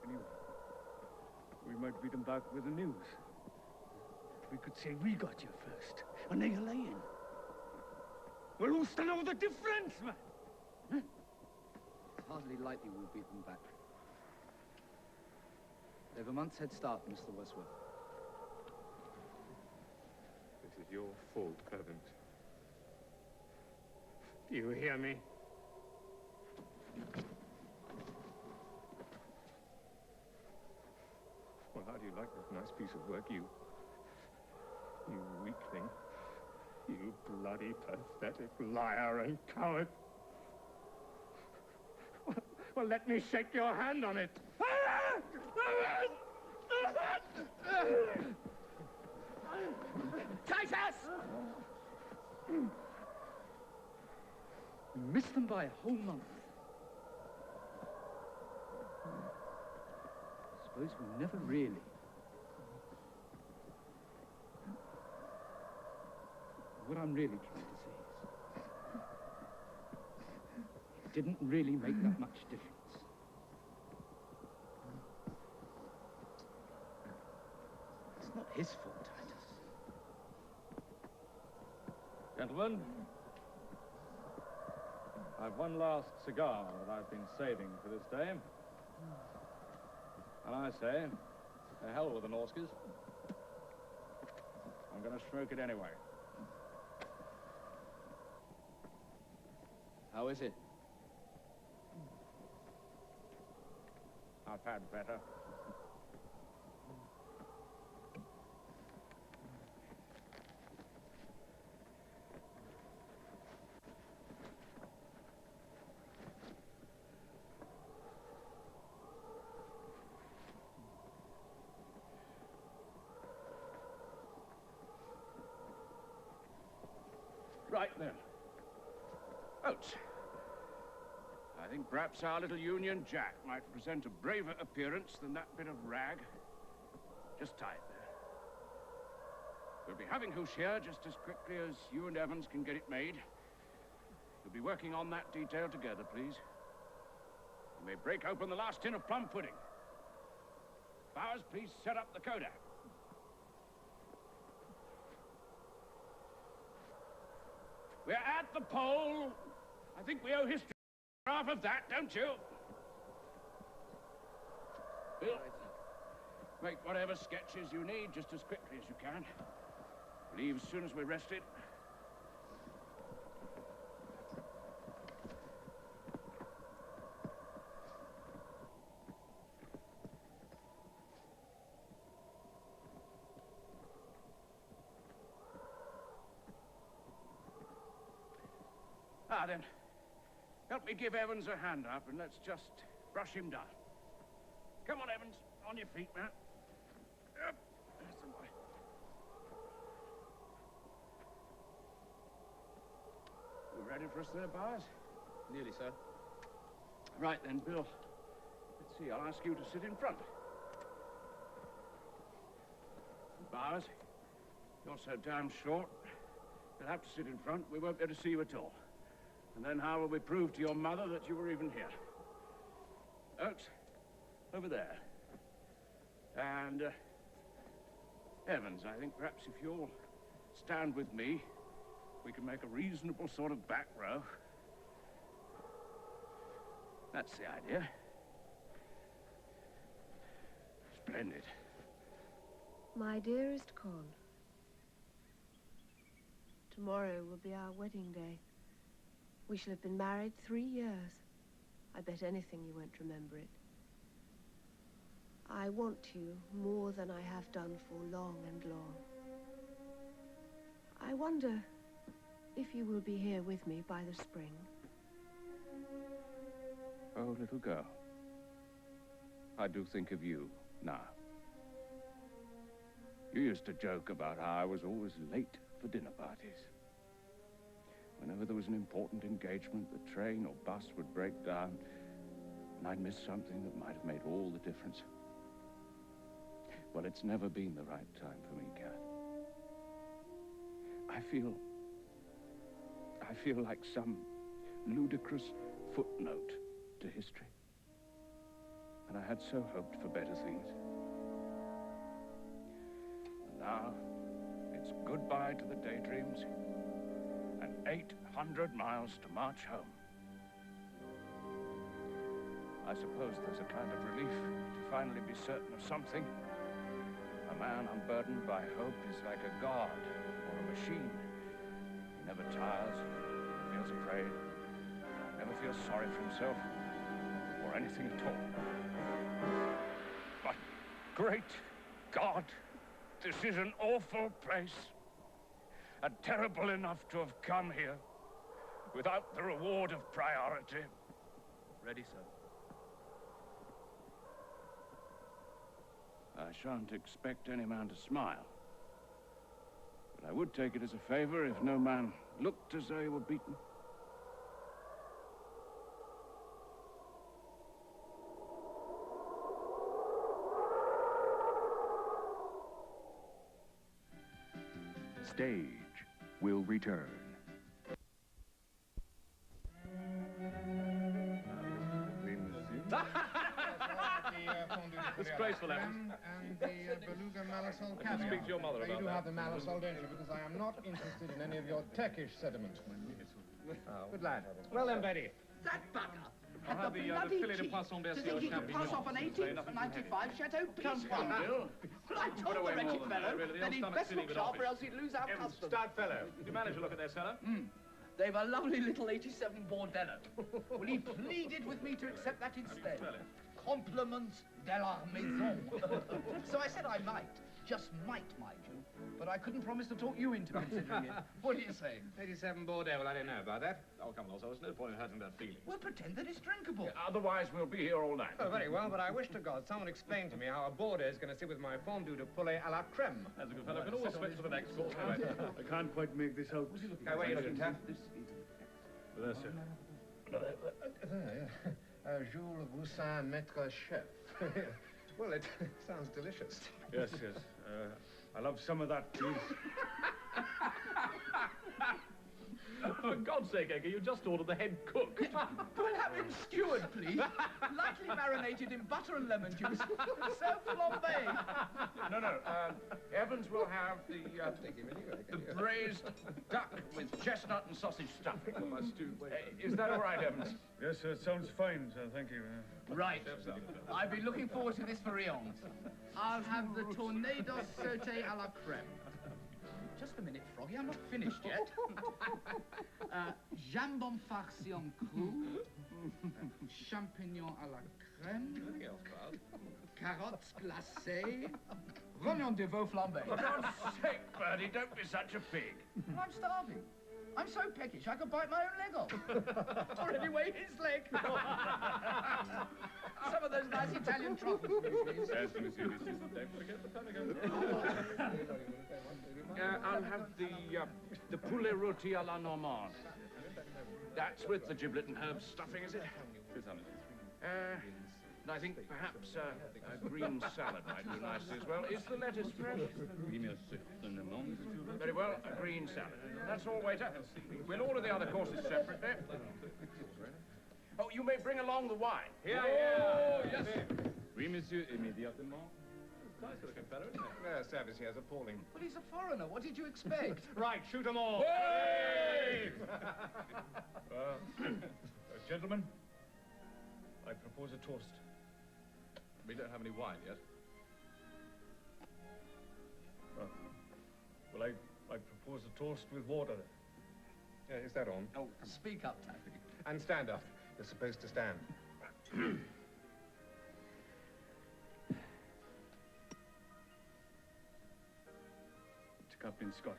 Speaker 6: Anyway, we might beat them back with the news. We could say we got you first, and they are laying. Well, who's to know the difference, man? Huh?
Speaker 7: It's hardly likely we'll beat them back. They've a month's head start, Mr. Westwood.
Speaker 6: This is your fault, Clement. Do you hear me? Well, how do you like this nice piece of work, you weakling? You bloody pathetic liar and coward. Well, let me shake your hand on it.
Speaker 7: Titus! We missed them by a whole month. I suppose we never really. What I'm really trying to say is, it didn't really make that much difference. It's not his fault, Titus.
Speaker 8: Gentlemen, I've one last cigar that I've been saving for this day. And I say, to hell with the Norskis. I'm going to smoke it anyway.
Speaker 7: How is it?
Speaker 2: I've had better. Right then. Oates. I think perhaps our little Union Jack might present a braver appearance than that bit of rag. Just tie it there. We'll be having hoosh here just as quickly as you and Evans can get it made. You'll be working on that detail together, please. You may break open the last tin of plum pudding. Bowers, please set up the Kodak. We're at the pole. I think we owe history half of that, don't you? Bill, make whatever sketches you need just as quickly as you can. Leave as soon as we're rested.
Speaker 5: Now then, help me give Evans a hand up and let's just brush him down. Come on, Evans, on your feet, man. Up. That's the way. You ready for us there, Bowers?
Speaker 6: Nearly, sir.
Speaker 5: Right then, Bill. Let's see, I'll ask you to sit in front. Bowers, you're so damn short. You'll have to sit in front. We won't be able to see you at all. And then how will we prove to your mother that you were even here? Oates, over there. And, Evans, I think perhaps if you'll stand with me, we can make a reasonable sort of back row. That's the idea. Splendid.
Speaker 4: My dearest Con, tomorrow will be our wedding day. We shall have been married 3 years. I bet anything you won't remember it. I want you more than I have done for long and long. I wonder if you will be here with me by the spring.
Speaker 5: Oh, little girl. I do think of you now. You used to joke about how I was always late for dinner parties. Whenever there was an important engagement, the train or bus would break down, and I'd miss something that might have made all the difference. Well, it's never been the right time for me, Cat. I feel like some ludicrous footnote to history. And I had so hoped for better things. And now, it's goodbye to the daydreams and 800 miles to march home. I suppose there's a kind of relief to finally be certain of something. A man unburdened by hope is like a god or a machine. He never tires, never feels afraid, never feels sorry for himself or anything at all. But, great God, this is an awful place. And terrible enough to have come here without the reward of priority.
Speaker 6: Ready, sir.
Speaker 5: I shan't expect any man to smile. But I would take it as a favor if no man looked as though he were beaten.
Speaker 2: Stage will return.
Speaker 10: Disgraceful, Evans.
Speaker 6: And the beluga malasol
Speaker 10: I can speak to your mother about
Speaker 6: You do
Speaker 10: that.
Speaker 6: have the malasol, don't you? Because I am not interested in any of your Turkish sediment. Good lad. Well then, Betty.
Speaker 11: That bugger
Speaker 10: I'll
Speaker 11: had
Speaker 10: have
Speaker 11: the
Speaker 10: the
Speaker 11: bloody
Speaker 10: filet de
Speaker 11: cheek
Speaker 10: poisson
Speaker 11: to
Speaker 10: d'Acier
Speaker 11: think he could
Speaker 10: champignon.
Speaker 11: pass off an
Speaker 10: Say
Speaker 11: 18
Speaker 10: nothing
Speaker 11: for 95 Chateau Peace.
Speaker 5: Come, Bill.
Speaker 11: Well, I told the
Speaker 10: away
Speaker 11: wretched
Speaker 10: more than that,
Speaker 11: fellow
Speaker 10: really. The
Speaker 11: that
Speaker 10: old
Speaker 11: he'd
Speaker 10: stomach's
Speaker 11: best
Speaker 10: silly
Speaker 11: look
Speaker 10: with
Speaker 11: sharp or
Speaker 10: office.
Speaker 11: else he'd lose our custom.
Speaker 6: Stout fellow.
Speaker 10: Did you manage to look at their cellar?
Speaker 11: They've a lovely little 87 bordello. Well, he pleaded with me to accept that instead. Compliments de la maison. So I said I might. Just might, mind you. But I couldn't promise to talk you into considering it. What do you say?
Speaker 6: 87 Bordeaux, I don't know about that.
Speaker 10: Oh, come on, also, there's no point in hurting their feelings.
Speaker 11: Well, pretend that it's drinkable.
Speaker 5: Otherwise, we'll be here all night.
Speaker 6: Oh, very well, but I wish to God someone explained to me how a Bordeaux is going to sit with my fondue de poulet à la crème.
Speaker 10: That's a good fellow. Can always switch for the next course. Anyway.
Speaker 8: I can't quite make this out.
Speaker 6: Where are you looking, Taff?
Speaker 8: There, sir.
Speaker 6: Jules Boussin, maître chef. Well, it sounds delicious.
Speaker 8: Yes, yes. I love some of that, please.
Speaker 10: For God's sake, Edgar, you just ordered the head cook.
Speaker 11: We'll have him skewered, please. Lightly marinated in butter and lemon juice. Serve flambé.
Speaker 5: No. Evans will have the braised duck with chestnut and sausage stuffing. Is that all right, Evans?
Speaker 8: Yes, sir. It sounds fine, sir. Thank you.
Speaker 11: Right. I've been looking forward to this for eons. I'll have the tornado sauté à la crème. Just a minute, Froggy, I'm not finished yet. Jambon farci en cru, champignons à la crème, carottes glacées, rognon de veau flambé.
Speaker 5: For God's sake, Bertie, don't be such a pig.
Speaker 11: I'm starving. I'm so peckish I could bite my own leg off. Or anyway, his leg. Some of those nice Italian truffles, please.
Speaker 3: Yes, monsieur, monsieur. Don't forget the pelican.
Speaker 5: I'll have the poulet rôti à la Normande. That's with the giblet and herb stuffing, is it? And I think perhaps a green salad might do nicely as well. Is the lettuce fresh? Very well, a green salad. That's all, waiter. We'll order the other courses separately. Oh, you may bring along the wine.
Speaker 3: Here,
Speaker 5: Oh, yes.
Speaker 3: Oui, monsieur, immédiatement.
Speaker 6: Service here is appalling.
Speaker 11: Well, he's a foreigner. What did you expect?
Speaker 6: Right, shoot 'em all.
Speaker 3: Gentlemen, I propose a toast. We don't have any wine yet. Well, I propose a toast with water.
Speaker 6: Is that on?
Speaker 11: Oh, speak up, Taffy.
Speaker 6: And stand up. You're supposed to stand.
Speaker 8: To Captain Scott,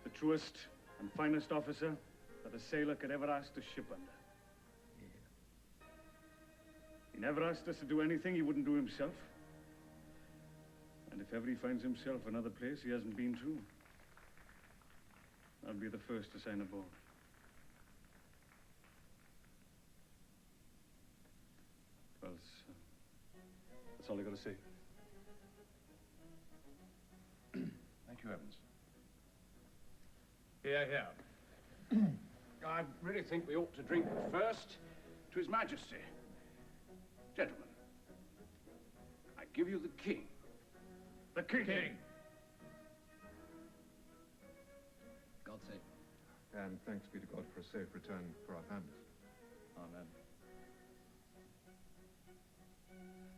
Speaker 8: the truest and finest officer that a sailor could ever ask to ship under. He never asked us to do anything he wouldn't do himself. And if ever he finds himself another place he hasn't been to, I'll be the first to sign aboard. Well, that's all I got to say.
Speaker 5: Thank you, Evans. Here, here. I really think we ought to drink first to His Majesty. Gentlemen, I give you the king.
Speaker 8: The king!
Speaker 11: God save.
Speaker 6: And thanks be to God for a safe return for our families.
Speaker 8: Amen.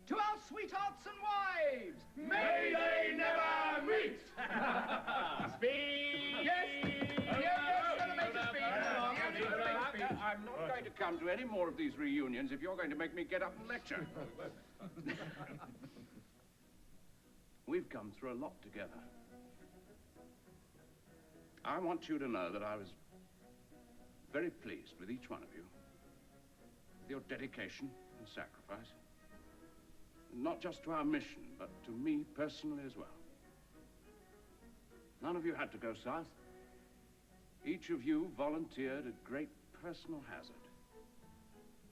Speaker 11: To our sweethearts and wives,
Speaker 5: May they never meet!
Speaker 11: Speed! Yes!
Speaker 5: I'm not going to come to any more of these reunions if you're going to make me get up and lecture. We've come through a lot together. I want you to know that I was very pleased with each one of you, with your dedication and sacrifice. Not just to our mission, but to me personally as well. None of you had to go south. Each of you volunteered at great personal hazard,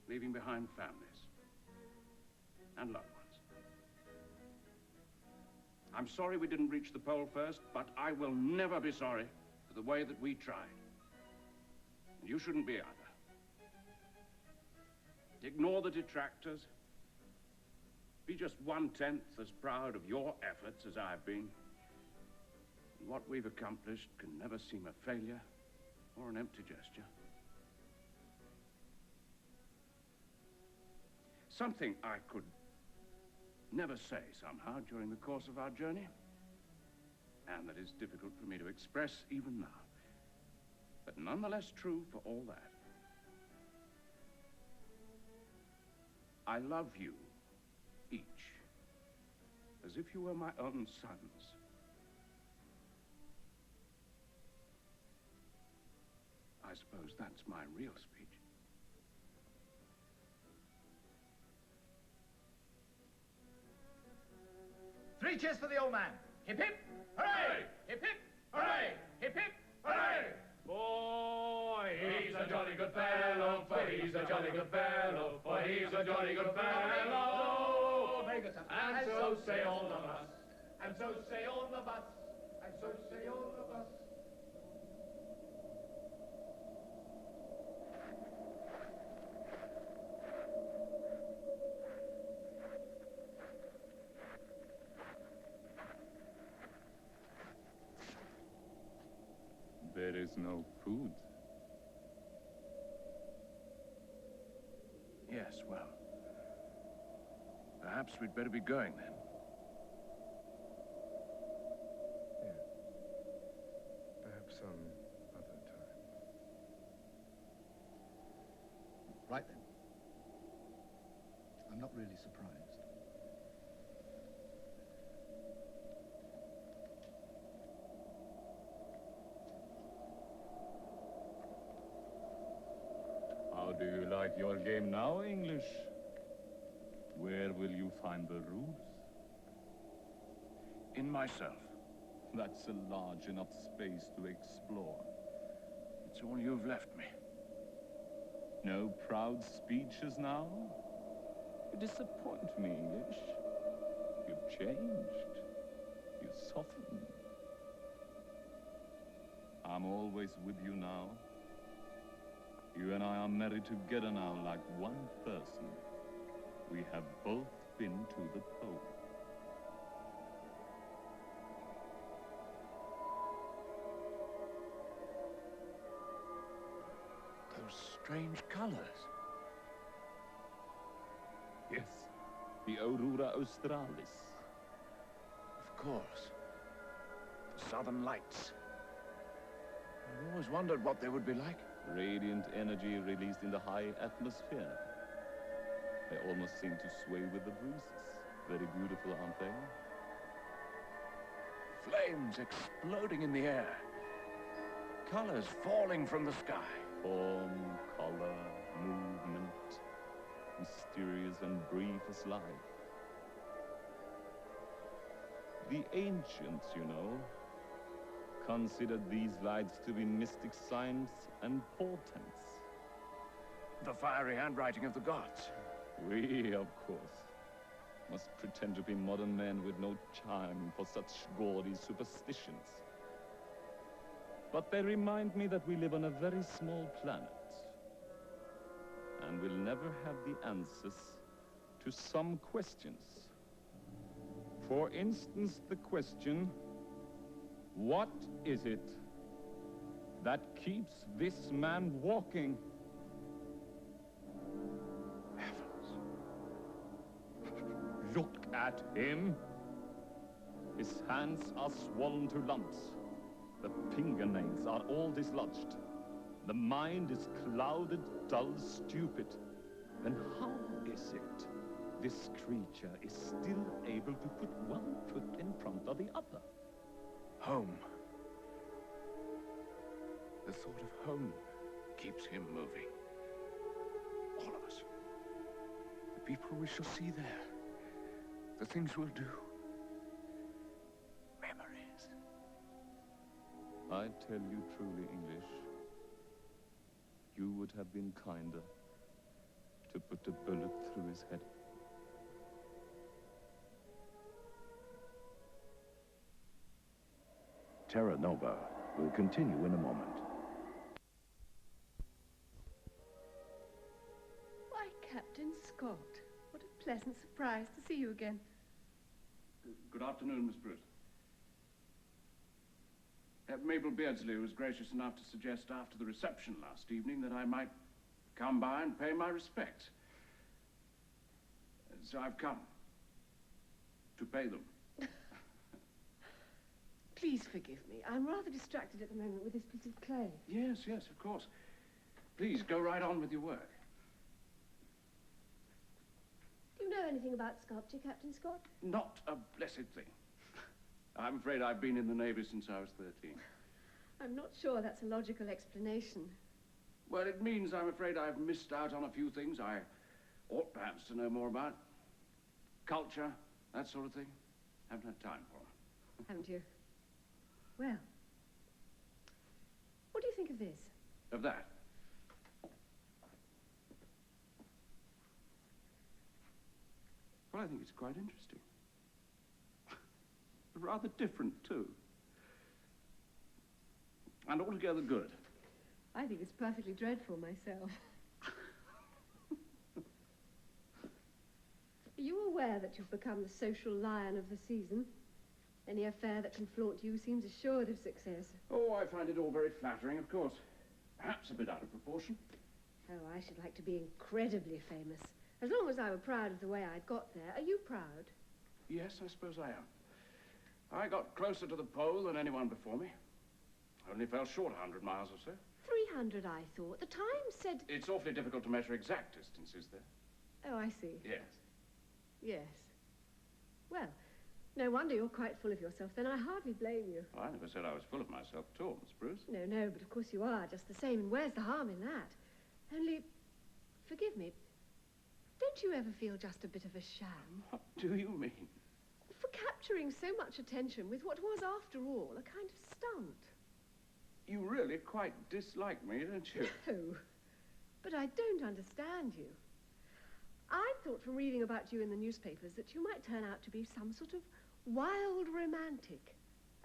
Speaker 5: leaving behind families and loved ones. I'm sorry we didn't reach the pole first, but I will never be sorry for the way that we tried. And you shouldn't be either. Ignore the detractors. Be just 1/10 as proud of your efforts as I've been. And what we've accomplished can never seem a failure or an empty gesture. Something I could never say somehow during the course of our journey, and that is difficult for me to express even now, but nonetheless true for all that. I love you, each, as if you were my own sons. I suppose that's my real speech.
Speaker 11: Three cheers for the old man. Hip hip, hooray! Hip hip, hooray! Hip hip, hooray!
Speaker 5: Boy,
Speaker 3: He's a jolly good fellow, for he's a jolly good fellow, for he's a jolly good fellow. And so say all of us, and so say all of us, and so say all of us.
Speaker 9: There is no food.
Speaker 5: yes, well, perhaps we'd better be going then.
Speaker 6: Perhaps some other time.
Speaker 11: Right then. I'm not really surprised.
Speaker 9: Do you like your game now, English? Where will you find the rules?
Speaker 5: In myself.
Speaker 9: That's a large enough space to explore.
Speaker 5: It's all you've left me.
Speaker 9: No proud speeches now? You disappoint me, English. You've changed. You've softened. I'm always with you now. You and I are married together now like one person. We have both been to the pole.
Speaker 5: Those strange colors.
Speaker 9: Yes, the Aurora Australis.
Speaker 5: Of course. The southern lights. I've always wondered what they would be like.
Speaker 9: Radiant energy released in the high atmosphere. They almost seem to sway with the breezes. Very beautiful, aren't they?
Speaker 5: Flames exploding in the air. Colors falling from the sky.
Speaker 9: Form, color, movement, mysterious and brief as life. The ancients, you know, considered these lights to be mystic signs and portents.
Speaker 5: The fiery handwriting of the gods.
Speaker 9: We, of course, must pretend to be modern men with no charm for such gaudy superstitions. But they remind me that we live on a very small planet, and will never have the answers to some questions. For instance, the question, what is it that keeps this man walking?
Speaker 5: Heavens.
Speaker 9: Look at him. His hands are swollen to lumps. The fingernails are all dislodged. The mind is clouded, dull, stupid. Then how is it this creature is still able to put one foot in front of the other?
Speaker 5: Home. The thought of home keeps him moving. All of us. The people we shall see there. The things we'll do. Memories.
Speaker 9: I tell you truly, English, you would have been kinder to put a bullet through his head.
Speaker 5: Terra Nova will continue in a moment.
Speaker 4: Why, Captain Scott, what a pleasant surprise to see you again.
Speaker 1: Good afternoon, Miss Bruce. Mabel Beardsley was gracious enough to suggest after the reception last evening that I might come by and pay my respects. So I've come to pay them.
Speaker 4: Please forgive me. I'm rather distracted at the moment with this piece of clay.
Speaker 1: Yes, yes, of course. Please, go right on with your work.
Speaker 4: Do you know anything about sculpture, Captain Scott?
Speaker 1: Not a blessed thing. I'm afraid I've been in the Navy since I was 13.
Speaker 4: I'm not sure that's a logical explanation.
Speaker 1: Well, it means I'm afraid I've missed out on a few things I ought perhaps to know more about. Culture, that sort of thing. Haven't had time for them.
Speaker 4: Haven't you? Well, what do you think of this?
Speaker 1: Of that? Well, I think it's quite interesting. Rather different, too. And altogether good.
Speaker 4: I think it's perfectly dreadful myself. Are you aware that you've become the social lion of the season? Any affair that can flaunt you seems assured of success.
Speaker 1: Oh, I find it all very flattering, of course. Perhaps a bit out of proportion.
Speaker 4: Oh, I should like to be incredibly famous. As long as I were proud of the way I'd got there. Are you proud?
Speaker 1: Yes, I suppose I am. I got closer to the pole than anyone before me. Only fell short 100 miles or so.
Speaker 4: 300, I thought. The Times said...
Speaker 1: It's awfully difficult to measure exact distances there.
Speaker 4: Oh, I see.
Speaker 1: Yes.
Speaker 4: Yes. Well, no wonder you're quite full of yourself, then. I hardly blame you.
Speaker 1: Oh, I never said I was full of myself at all, Miss Bruce.
Speaker 4: No, but of course you are, just the same. And where's the harm in that? Only, forgive me. Don't you ever feel just a bit of a sham?
Speaker 1: What do you mean?
Speaker 4: For capturing so much attention with what was, after all, a kind of stunt.
Speaker 1: You really quite dislike me, don't you?
Speaker 4: No, but I don't understand you. I thought from reading about you in the newspapers that you might turn out to be some sort of wild romantic,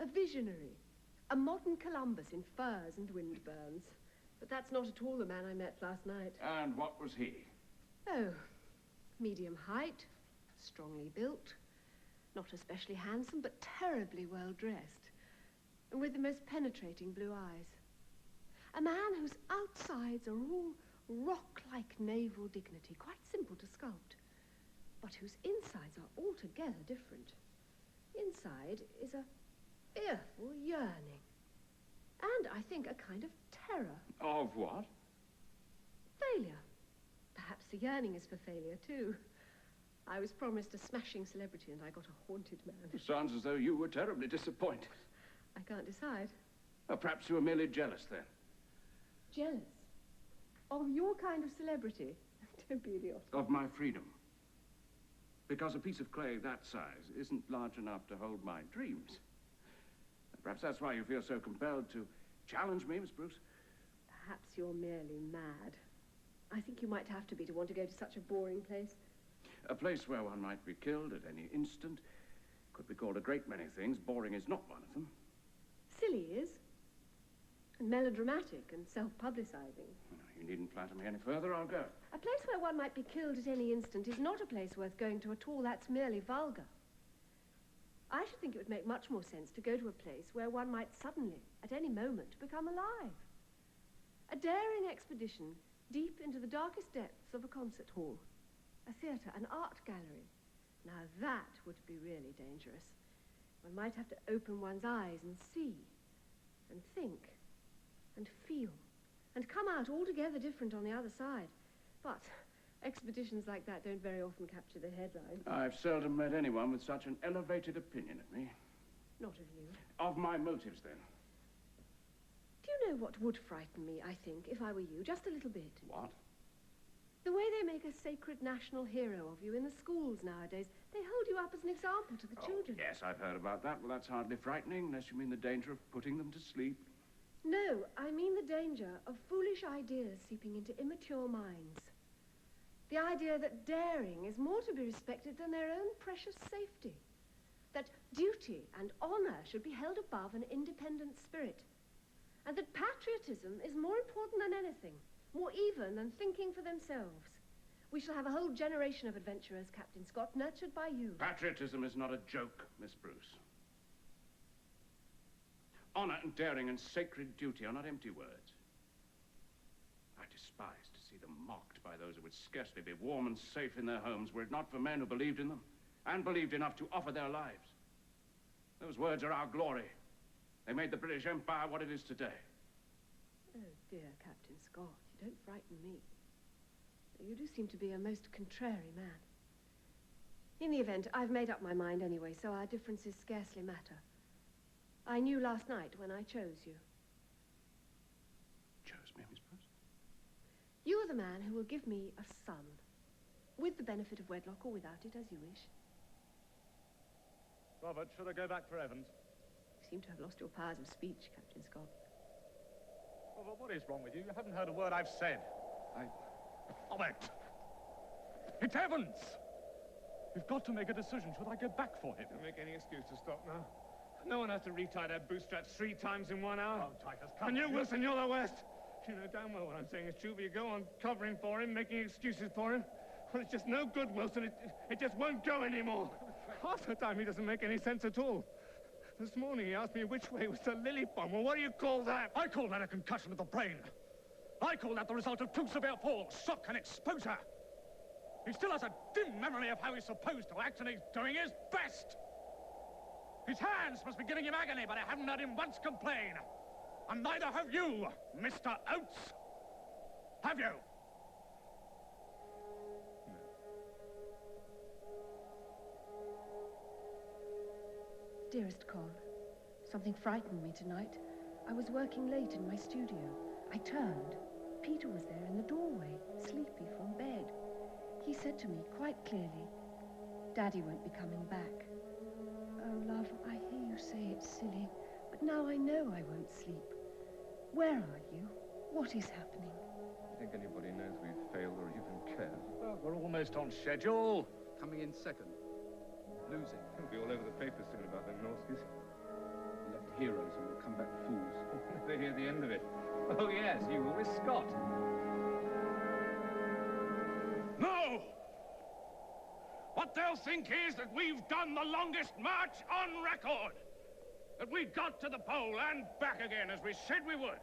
Speaker 4: a visionary, a modern Columbus in furs and windburns. But that's not at all the man I met last night.
Speaker 1: And what was he?
Speaker 4: Oh, medium height, strongly built, not especially handsome, but terribly well dressed, and with the most penetrating blue eyes. A man whose outsides are all rock-like naval dignity, quite simple to sculpt, but whose insides are altogether different. Inside is a fearful yearning, and I think a kind of terror.
Speaker 1: Of what?
Speaker 4: Failure. Perhaps the yearning is for failure, too. I was promised a smashing celebrity, and I got a haunted man.
Speaker 1: It sounds as though you were terribly disappointed.
Speaker 4: I can't decide.
Speaker 1: Or perhaps you were merely jealous, then.
Speaker 4: Jealous? Of your kind of celebrity? Don't be idiotic.
Speaker 1: Of my freedom. Because a piece of clay that size isn't large enough to hold my dreams. Perhaps that's why you feel so compelled to challenge me, Miss Bruce.
Speaker 4: Perhaps you're merely mad. I think you might have to be to want to go to such a boring place.
Speaker 1: A place where one might be killed at any instant. Could be called a great many things. Boring is not one of them.
Speaker 4: Silly is. And melodramatic and self-publicizing.
Speaker 1: You needn't flatter me any further. I'll go.
Speaker 4: A place where one might be killed at any instant is not a place worth going to at all. That's merely vulgar. I should think it would make much more sense to go to a place where one might suddenly, at any moment, become alive. A daring expedition deep into the darkest depths of a concert hall, a theatre, an art gallery. Now that would be really dangerous. One might have to open one's eyes and see, and think, and feel, and come out altogether different on the other side. But expeditions like that don't very often capture the headlines.
Speaker 1: I've seldom met anyone with such an elevated opinion of me.
Speaker 4: Not of you.
Speaker 1: Of my motives, then.
Speaker 4: Do you know what would frighten me, I think, if I were you? Just a little bit.
Speaker 1: What?
Speaker 4: The way they make a sacred national hero of you in the schools nowadays. They hold you up as an example to the children.
Speaker 1: Yes, I've heard about that. Well, that's hardly frightening, unless you mean the danger of putting them to sleep.
Speaker 4: No, I mean the danger of foolish ideas seeping into immature minds. The idea that daring is more to be respected than their own precious safety. That duty and honor should be held above an independent spirit. And that patriotism is more important than anything, more even than thinking for themselves. We shall have a whole generation of adventurers, Captain Scott, nurtured by you.
Speaker 1: Patriotism is not a joke, Miss Bruce. Honor and daring and sacred duty are not empty words. I despise to see them mocked by those who would scarcely be warm and safe in their homes were it not for men who believed in them and believed enough to offer their lives. Those words are our glory. They made the British Empire what it is today.
Speaker 4: Oh, dear Captain Scott, you don't frighten me. You do seem to be a most contrary man. In the event, I've made up my mind anyway, so our differences scarcely matter. I knew last night when I chose you.
Speaker 1: Chose me, Miss Bruce?
Speaker 4: You are the man who will give me a son, with the benefit of wedlock or without it, as you wish.
Speaker 10: Robert, should I go back for Evans?
Speaker 4: You seem to have lost your powers of speech, Captain Scott.
Speaker 10: Robert, what is wrong with you? You haven't heard a word I've said. Robert! It's Evans! You've got to make a decision. Should I go back for him?
Speaker 6: Don't make any excuse to stop now. No one has to retie their bootstraps 3 times in 1 hour.
Speaker 10: Oh, Titus, come
Speaker 6: And you,
Speaker 10: on.
Speaker 6: Wilson, you're the worst. You know damn well what I'm saying is true, but you go on covering for him, making excuses for him. Well, it's just no good, Wilson. It just won't go anymore. Half the time he doesn't make any sense at all. This morning he asked me which way was the lily bomb. Well, what do you call that?
Speaker 10: I call that a concussion of the brain. I call that the result of too severe fall, shock and exposure. He still has a dim memory of how he's supposed to act, and he's doing his best. His hands must be giving him agony, but I haven't heard him once complain. And neither have you, Mr. Oates. Have you?
Speaker 4: Dearest Con, something frightened me tonight. I was working late in my studio. I turned, Peter was there in the doorway, sleepy from bed. He said to me quite clearly, Daddy won't be coming back. Oh, love, I hear you say it's silly, but now I know I won't sleep. Where are you? What is happening?
Speaker 6: Do you think anybody knows we've failed or even cared?
Speaker 5: Well, we're almost on schedule.
Speaker 7: Coming in second. Losing.
Speaker 6: It'll be all over the papers soon about them Norskies.
Speaker 7: We left heroes and we'll come back fools.
Speaker 6: They hear the end of it.
Speaker 5: Oh, yes, you were with Scott.
Speaker 10: No! What they'll think is that we've done the longest march on record. That we got to the pole and back again as we said we would.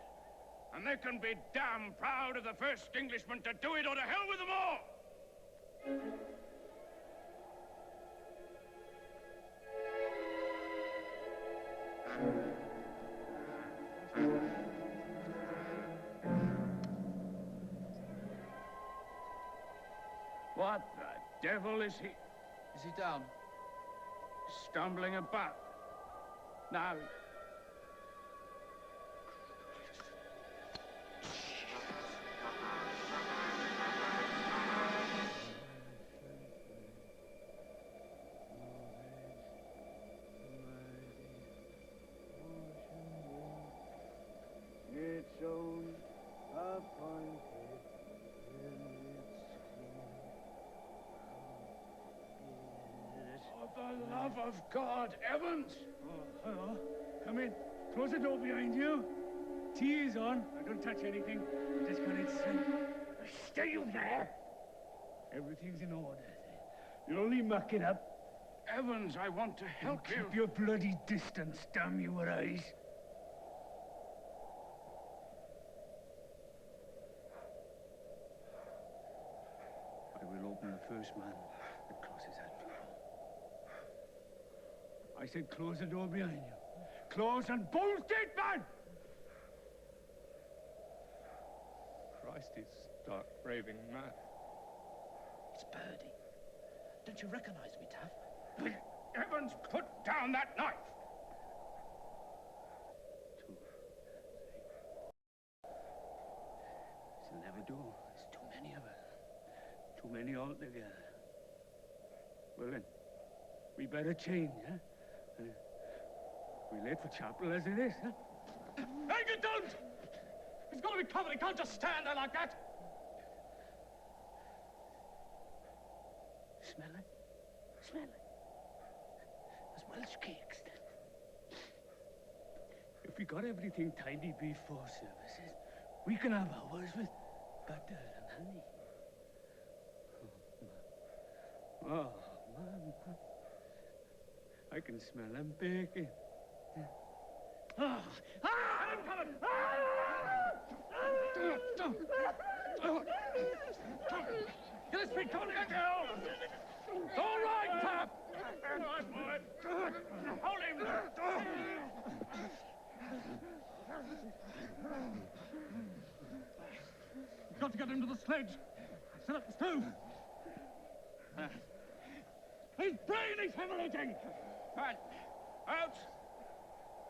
Speaker 10: And they can be damn proud of the first Englishman to do it, or to hell with them all! What the devil is he?
Speaker 7: Is he down?
Speaker 10: Stumbling about. Now...
Speaker 8: Its own appointed
Speaker 10: For the love of God, Evans!
Speaker 12: Oh, hello. Come in. Close the door behind you. Tea is on. I don't touch anything. I just got it sent. Stay you there. Everything's in order. You're only mucking up.
Speaker 10: Evans, I want to help you.
Speaker 12: Keep your bloody distance, damn your eyes. I will open the first man that crosses that door. I said close the door behind you. Close and bolt it, man!
Speaker 6: Christ, he's stark raving mad.
Speaker 11: It's Birdie. Don't you recognize me, Taff?
Speaker 10: Evans, put down that knife!
Speaker 12: 2, 3. This'll never do. There's too many of us. Too many altogether. Well then, we better change, huh? We're late for chapel as it is, huh?
Speaker 10: Hey, you don't! He's got to be covered. He can't just stand there like that.
Speaker 12: Smell it? Smell it? There's Welsh cakes then. If we got everything tidy before services, we can have ours with butter and honey. Oh, man. I can smell them baking. Ah!
Speaker 10: I'm coming! Get his feet, come on, get down! It's all right, Pap! All right, boy. Hold him! You've got to get him to the sledge. Set up the stove. His brain is hemorrhaging! Right, out.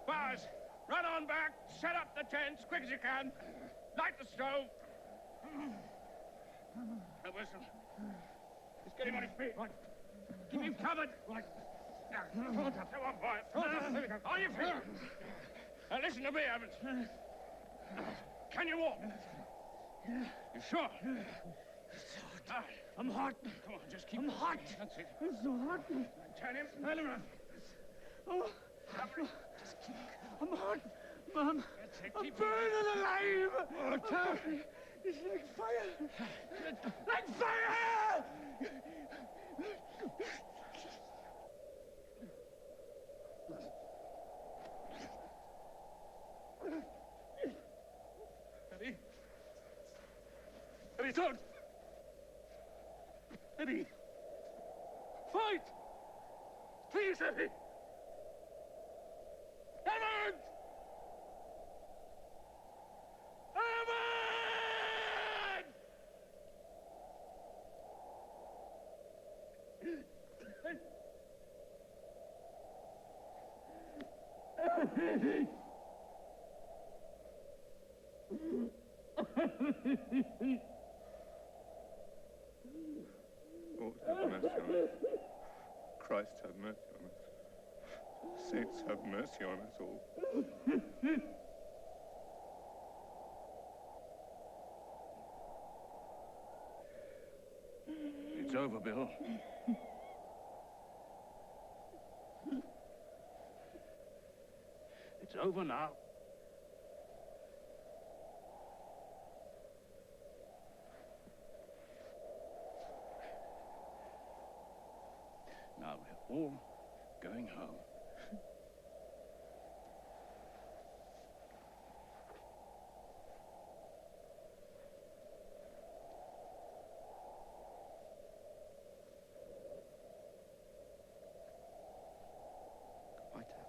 Speaker 10: Bars, run on back, set up the tents, quick as you can. Light the stove. A whistle. Just get him on his feet. Right. Keep him covered. Right. Now, come on, boy. There we go. On your feet. Now, listen to me, Evans. Can you walk?
Speaker 12: Yeah.
Speaker 10: You sure?
Speaker 12: I'm hot.
Speaker 10: Come on, just keep...
Speaker 12: I'm hot.
Speaker 10: That's it.
Speaker 12: I'm so hot.
Speaker 10: Turn him. Turn him around.
Speaker 12: Oh.
Speaker 10: Just keep...
Speaker 12: I'm hot, Mum. I'm
Speaker 10: keep
Speaker 12: burning alive. Oh, Terra. It's like fire. Like fire!
Speaker 10: Eddie? Eddie, don't! Eddie! Fight! Please, Eddie! Evans! Evans!
Speaker 9: Lord, have mercy on us. Christ, have mercy on us. Saints, have mercy on us all.
Speaker 5: It's over, Bill. It's over now. Now we're all going home.
Speaker 7: Goodbye, Terra.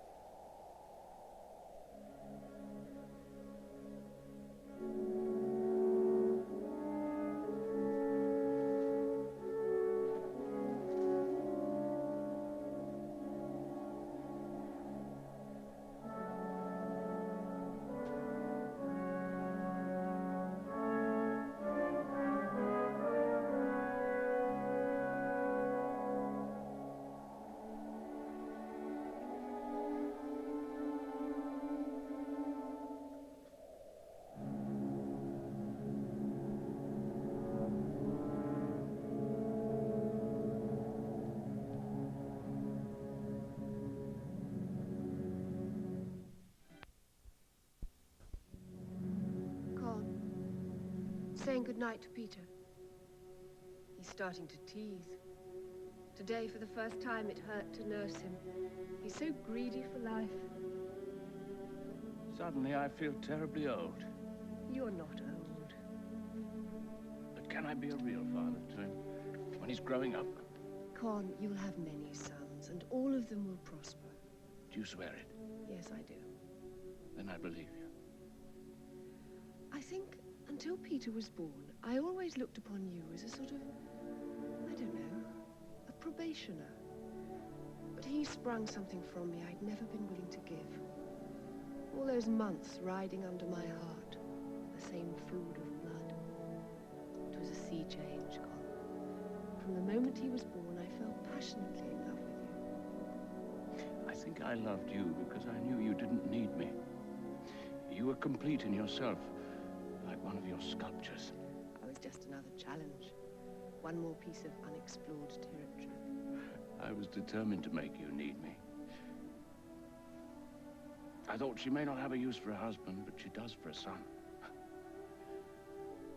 Speaker 4: Con, saying goodnight to Peter. He's starting to tease. Today, for the first time, it hurt to nurse him. He's so greedy for life.
Speaker 5: Suddenly I feel terribly old.
Speaker 4: You're not old.
Speaker 5: But can I be a real father to him when he's growing up?
Speaker 4: Con, you'll have many sons, and all of them will prosper.
Speaker 5: Do you swear it?
Speaker 4: Yes, I do.
Speaker 5: Then I believe you.
Speaker 4: I think until Peter was born, I always looked upon you as a sort of, I don't know, a probationer. But he sprung something from me I'd never been willing to give. All those months riding under my heart, the same food of blood. It was a sea change, Con. From the moment he was born, I fell passionately in love with you.
Speaker 5: I think I loved you because I knew you didn't need me. You were complete in yourself, like one of your sculptures.
Speaker 4: I was just another challenge. One more piece of unexplored territory.
Speaker 5: I was determined to make you need me. I thought she may not have a use for a husband, but she does for a son.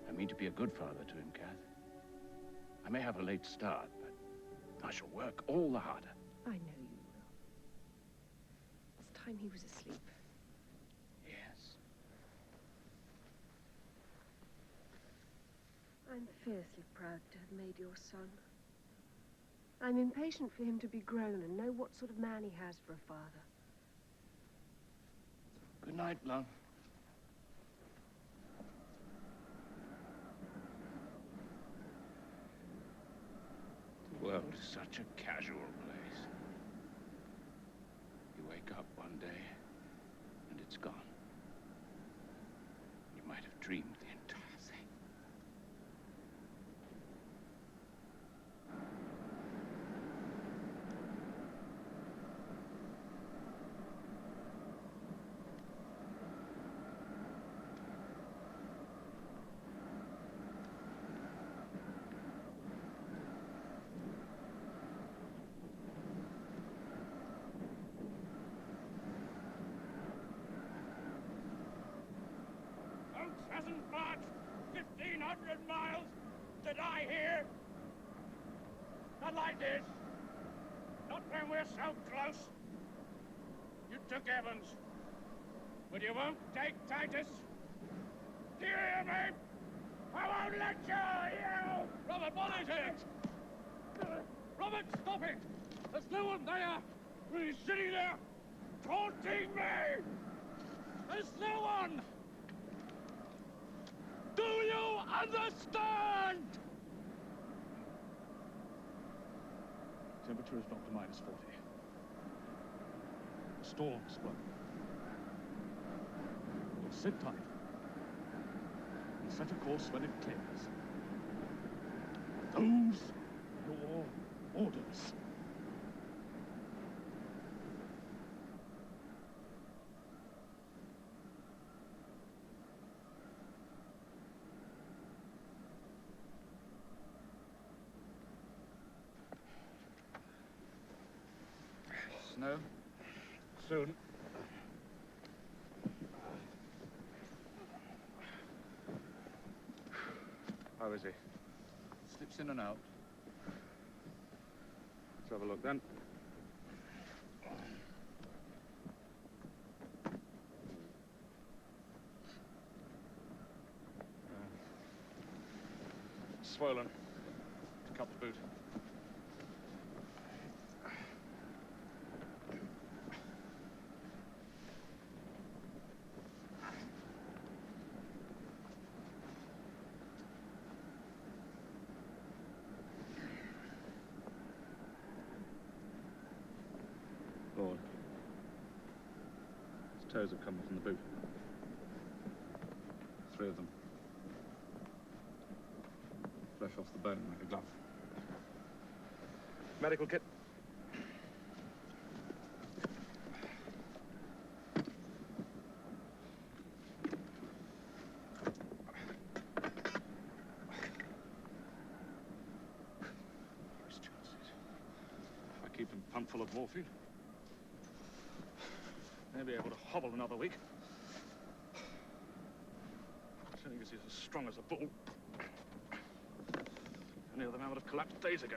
Speaker 5: I mean to be a good father to him, Kath. I may have a late start, but I shall work all the harder.
Speaker 4: I know you will. It's time he was asleep.
Speaker 5: Yes.
Speaker 4: I'm fiercely proud to have made your son. I'm impatient for him to be grown and know what sort of man he has for a father.
Speaker 5: Good night, love. The world is such a casual place. You wake up one day, and it's gone. You might have dreamed the entire thing.
Speaker 10: Hasn't marched 1,500 miles to die here. Not like this. Not when we're so close. You took Evans, but you won't take Titus. Do you hear me? I won't let you! Robert, what is it? Robert, stop it! There's no one there! He's sitting there, taunting me! There's no one! Do you understand?
Speaker 12: Temperature has dropped to -40. The storm's blowing. Well, sit tight. He's
Speaker 10: set a course when it clears. Those are your orders.
Speaker 7: Snow?
Speaker 10: Soon. How is he?
Speaker 7: Slips in and out.
Speaker 10: Let's have a look then. Swollen. Cup the boot. Lord. His toes have come off in the boot. 3 of them. Fresh off the bone like a glove. Medical kit. His chances. If I keep him pumped full of morphine, maybe able to hobble another week. I don't think he's as strong as a bull. Any other man would have collapsed days ago.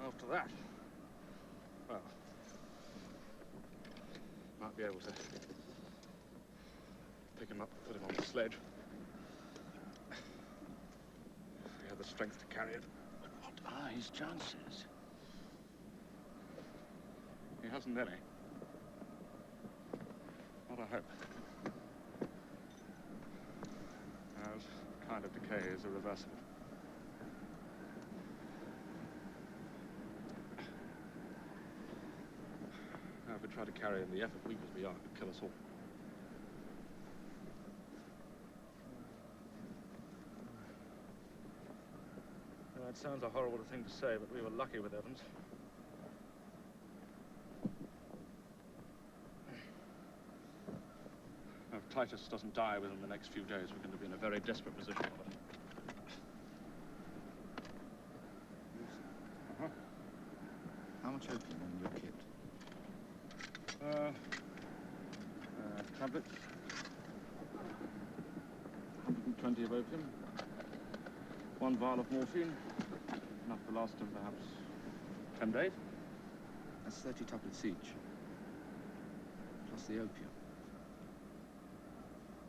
Speaker 10: After that, well, might be able to pick him up and put him on the sledge. If he had the strength to carry it.
Speaker 1: But what are his chances?
Speaker 10: He hasn't any. Not a hope. As kind of decay is irreversible. Now, if we try to carry him, the effort, weak as we are, could kill us all. Now, it sounds a horrible thing to say, but we were lucky with Evans. Now, if Titus doesn't die within the next few days, we're going to be in a very desperate position.
Speaker 7: How much opium in your kit?
Speaker 10: Tablets. 120 of opium. 1 vial of morphine. Enough to last him perhaps 10 days.
Speaker 7: That's 30 tablets each. Plus the opium.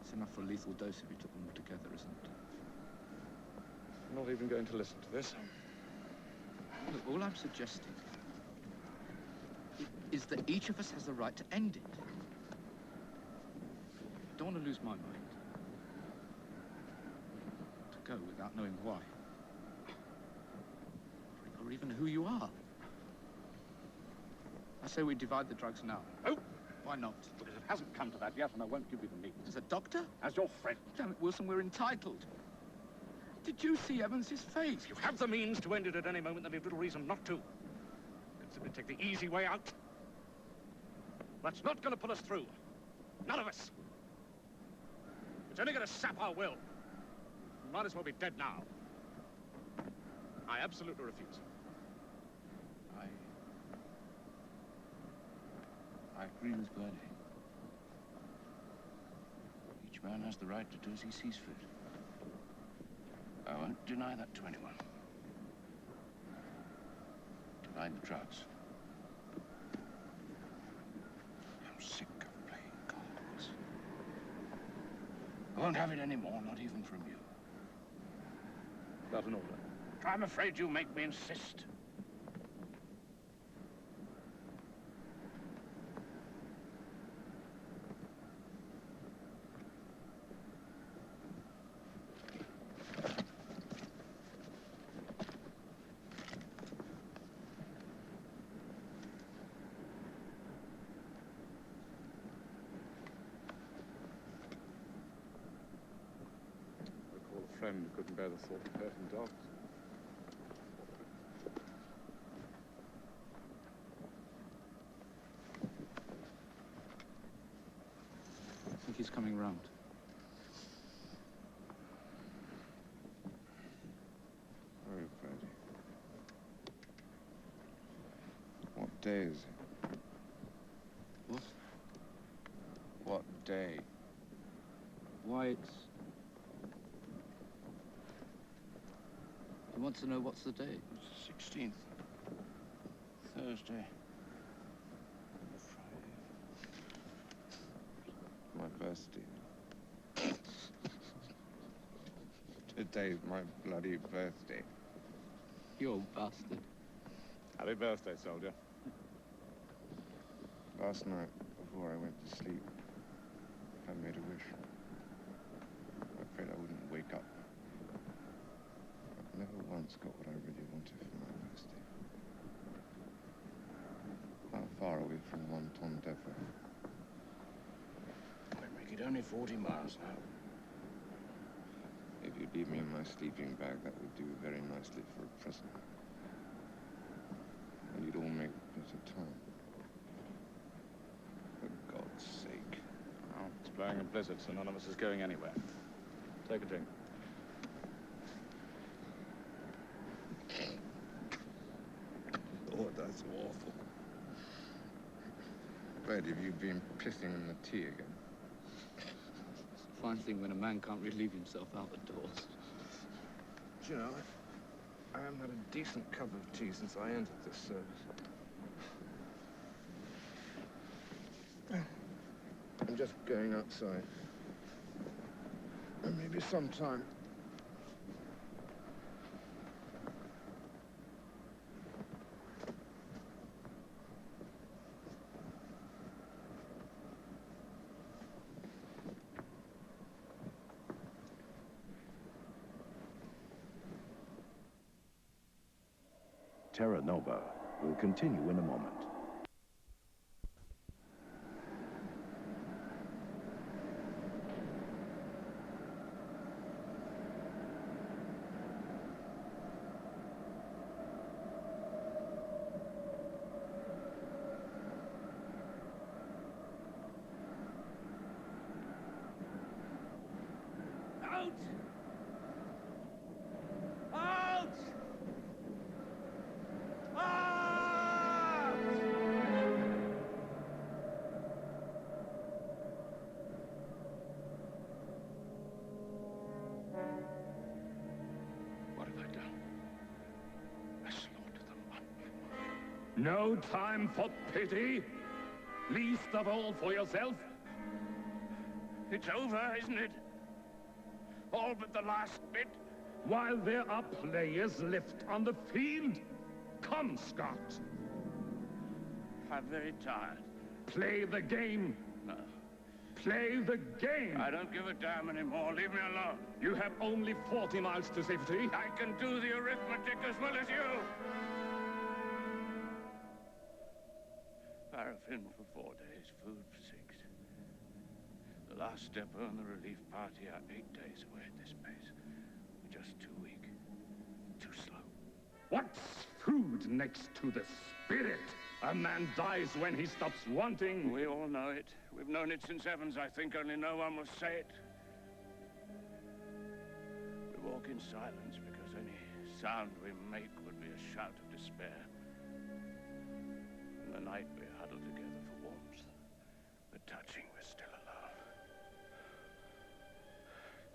Speaker 7: It's enough for a lethal dose if you took them all together, isn't it?
Speaker 10: I'm not even going to listen to this.
Speaker 7: Look, all I'm suggesting is that each of us has the right to end it. I don't want to lose my mind. To go without knowing why. Or even who you are. I say we divide the drugs now.
Speaker 10: Oh!
Speaker 7: Why not?
Speaker 10: Because it hasn't come to that yet, and I won't give you the meat.
Speaker 7: As a doctor?
Speaker 10: As your friend.
Speaker 7: Damn it, Wilson, we're entitled. Did you see Evans's face?
Speaker 10: If you have the means to end it at any moment, then you've little reason not to. Let's simply take the easy way out. That's not going to put us through. None of us. It's only going to sap our will. We might as well be dead now. I absolutely refuse.
Speaker 1: I agree with Bernie. Each man has the right to do as he sees fit. I won't deny that to anyone. Divide the drugs. I'm sick of playing cards. I won't have it anymore, not even from you.
Speaker 10: That's an order.
Speaker 1: I'm afraid you make me insist.
Speaker 5: friend who couldn't bear the thought of hurting dogs.
Speaker 7: I think he's coming round.
Speaker 13: Oh, Freddie. What day is it?
Speaker 7: What?
Speaker 13: What day?
Speaker 7: Why, it's... He wants to know what's the day.
Speaker 13: It's the 16th. Thursday. Friday. My birthday. Today's my bloody birthday.
Speaker 7: You old bastard.
Speaker 5: Happy birthday, soldier.
Speaker 13: Last night, before I went to sleep, I made a wish. I'm afraid I wouldn't wake up. I've never once got what I really wanted for my birthday. How far are we from Terra?
Speaker 1: I make it only 40 miles now.
Speaker 13: If you'd leave me in my sleeping bag, that would do very nicely for a present. And you'd all make better time. For God's sake.
Speaker 5: Well, it's blowing a blizzard, so none of us is going anywhere. Take a drink.
Speaker 13: Oh, that's awful. Fred, have you been pissing in the tea again?
Speaker 7: It's a fine thing when a man can't relieve himself out the doors.
Speaker 13: Do you know, I haven't had a decent cup of tea since I entered this service. I'm just going outside. And maybe sometime.
Speaker 2: Terra Nova will continue in a moment.
Speaker 10: Out! Out! Out!
Speaker 1: What have I done? I slaughtered them.
Speaker 3: No time for pity, least of all for yourself.
Speaker 10: It's over, isn't it? All but the last bit.
Speaker 3: While there are players left on the field. Come, Scott.
Speaker 10: I'm very tired.
Speaker 3: Play the game.
Speaker 10: No.
Speaker 3: Play the game.
Speaker 10: I don't give a damn anymore. Leave me alone.
Speaker 3: You have only 40 miles to safety.
Speaker 10: I can do the arithmetic as well as you. Paraffin for 4 days, food for 6. The last depot and the relief party are 8 days away at this pace. We're just too weak. Too slow.
Speaker 3: What's food next to the spirit? A man dies when he stops wanting.
Speaker 10: We all know it. We've known it since Evans, I think, only no one will say it. We walk in silence because any sound we make would be a shout of despair. In the night, we huddle together for warmth. But touching, we're still alone.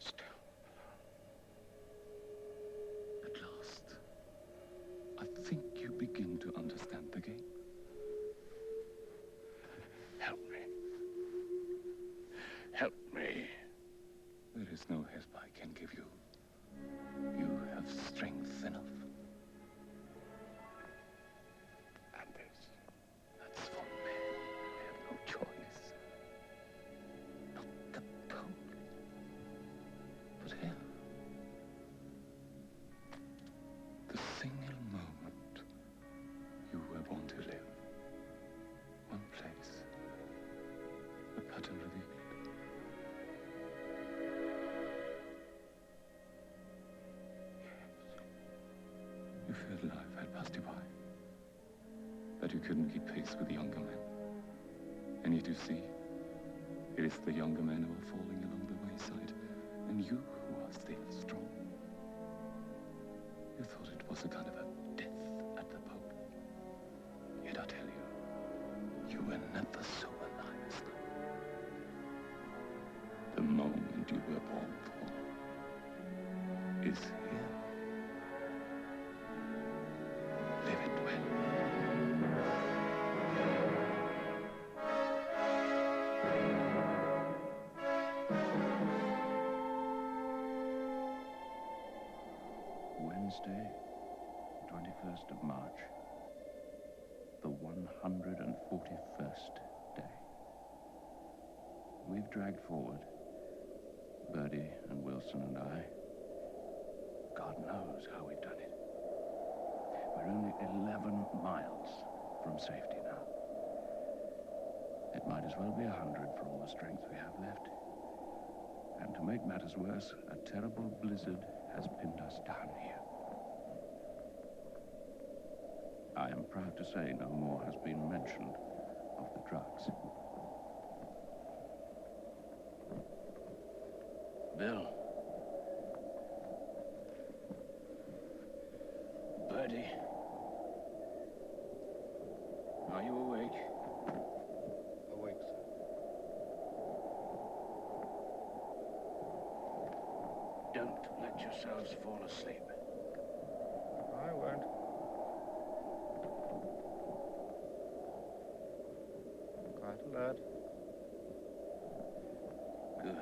Speaker 10: Still alone.
Speaker 9: At last, I think you begin to understand the game.
Speaker 10: Help me. Help me.
Speaker 9: There is no help I can give you. You have strength enough.
Speaker 10: And this.
Speaker 9: That's for men. They have no choice. Not the pole. But here. The single moment you were born to live. One place. A pattern revealed. keep pace with the younger men. And yet you see, it is the younger men who are falling along the wayside, and you who are still strong. You thought it was a kind of a death at the pole. Yet I tell you, you were never so alive as now. The moment you were born for is here. Live it well.
Speaker 2: Wednesday, 21st of March, the 141st day. We've dragged forward, Birdie and Wilson and I. God knows how we've done it. We're only 11 miles from safety now. It might as well be 100 for all the strength we have left. And to make matters worse, a terrible blizzard has pinned us down here. I am proud to say no more has been mentioned of the drugs. Bill. Birdie. Are you awake?
Speaker 6: Awake, sir.
Speaker 2: Don't let yourselves fall asleep.
Speaker 6: I won't. Quite alert.
Speaker 2: Good.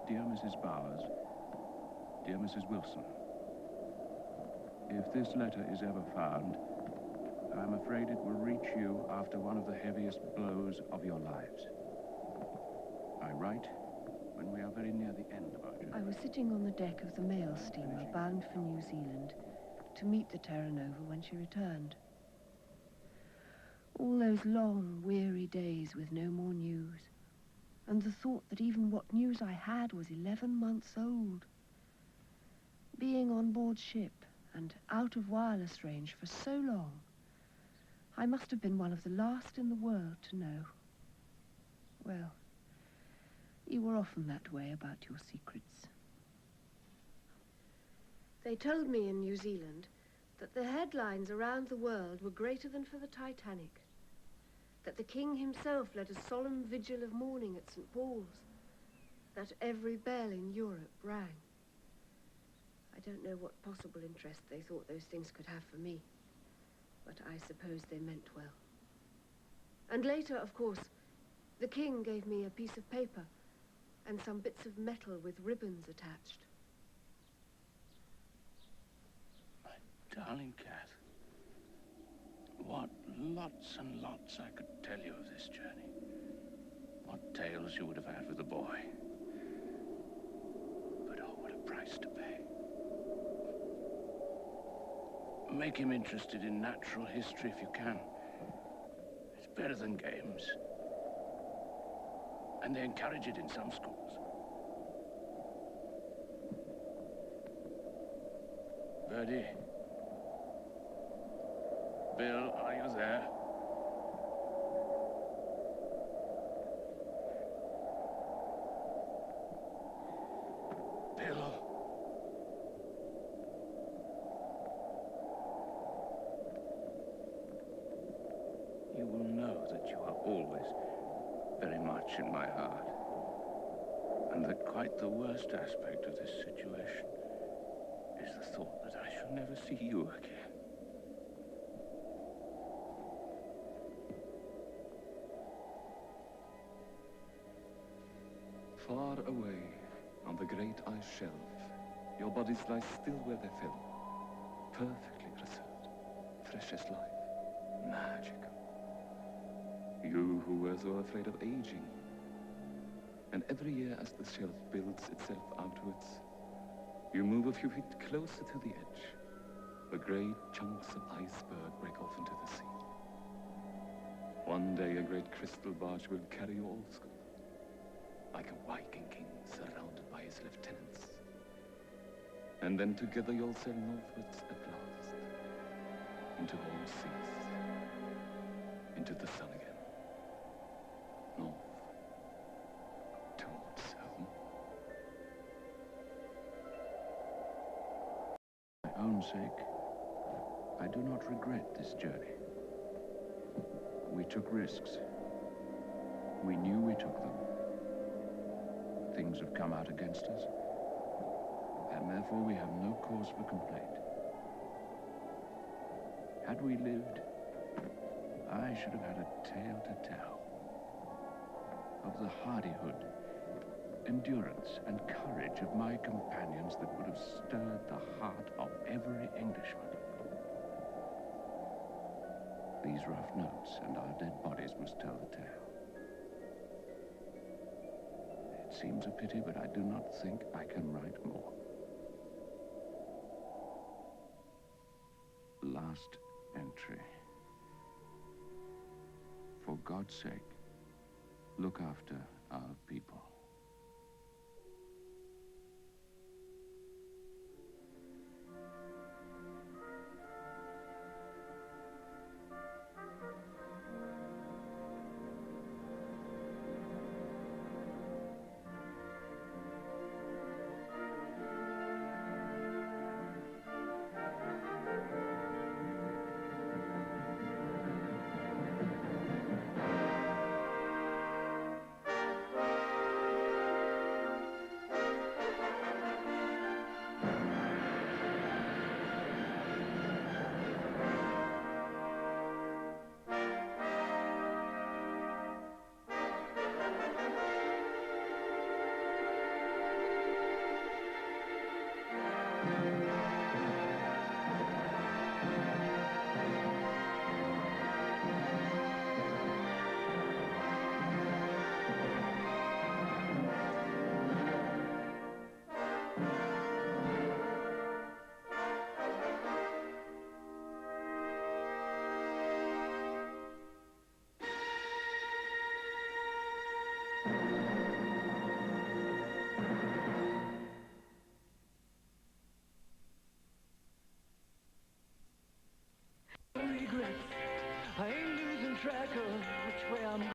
Speaker 2: Dear Mrs. Bowers, dear Mrs. Wilson, if this letter is ever found, I'm afraid it will reach you after one of the heaviest blows of your lives. I write when we are very near the end of our journey.
Speaker 4: I was sitting on the deck of the mail steamer bound for New Zealand to meet the Terra when she returned. All those long, weary days with no more news, and the thought that even what news I had was 11 months old. Being on board ship and out of wireless range for so long, I must have been one of the last in the world to know. Well, you were often that way about your secrets. They told me in New Zealand that the headlines around the world were greater than for the Titanic, that the king himself led a solemn vigil of mourning at St. Paul's, that every bell in Europe rang. I don't know what possible interest they thought those things could have for me, but I suppose they meant well. And later, of course, the king gave me a piece of paper and some bits of metal with ribbons attached.
Speaker 2: My darling Kath, what lots and lots I could tell you of this journey. What tales you would have had with the boy. But oh, what a price to pay. Make him interested in natural history if you can. It's better than games. And they encourage it in some schools. Birdie. Bill, are you there? Bill. You will know that you are always very much in my heart, and that quite the worst aspect of this situation is the thought that I shall never see you again.
Speaker 9: Far away on the great ice shelf, your bodies lie still where they fell, perfectly preserved, fresh as life, magical. You who were so afraid of aging. And every year as the shelf builds itself outwards, you move a few feet closer to the edge. The great chunks of iceberg break off into the sea. One day a great crystal barge will carry you all school, like a Viking king surrounded by his lieutenants. And then together you'll sail northwards at last. Into warm seas. Into the sun again. North. Towards home.
Speaker 2: For my own sake, I do not regret this journey. We took risks. We knew we took them. Things have come out against us, and therefore we have no cause for complaint. Had we lived, I should have had a tale to tell of the hardihood, endurance, and courage of my companions that would have stirred the heart of every Englishman. These rough notes and our dead bodies must tell the tale. It seems a pity, but I do not think I can write more. Last entry. For God's sake, look after our people.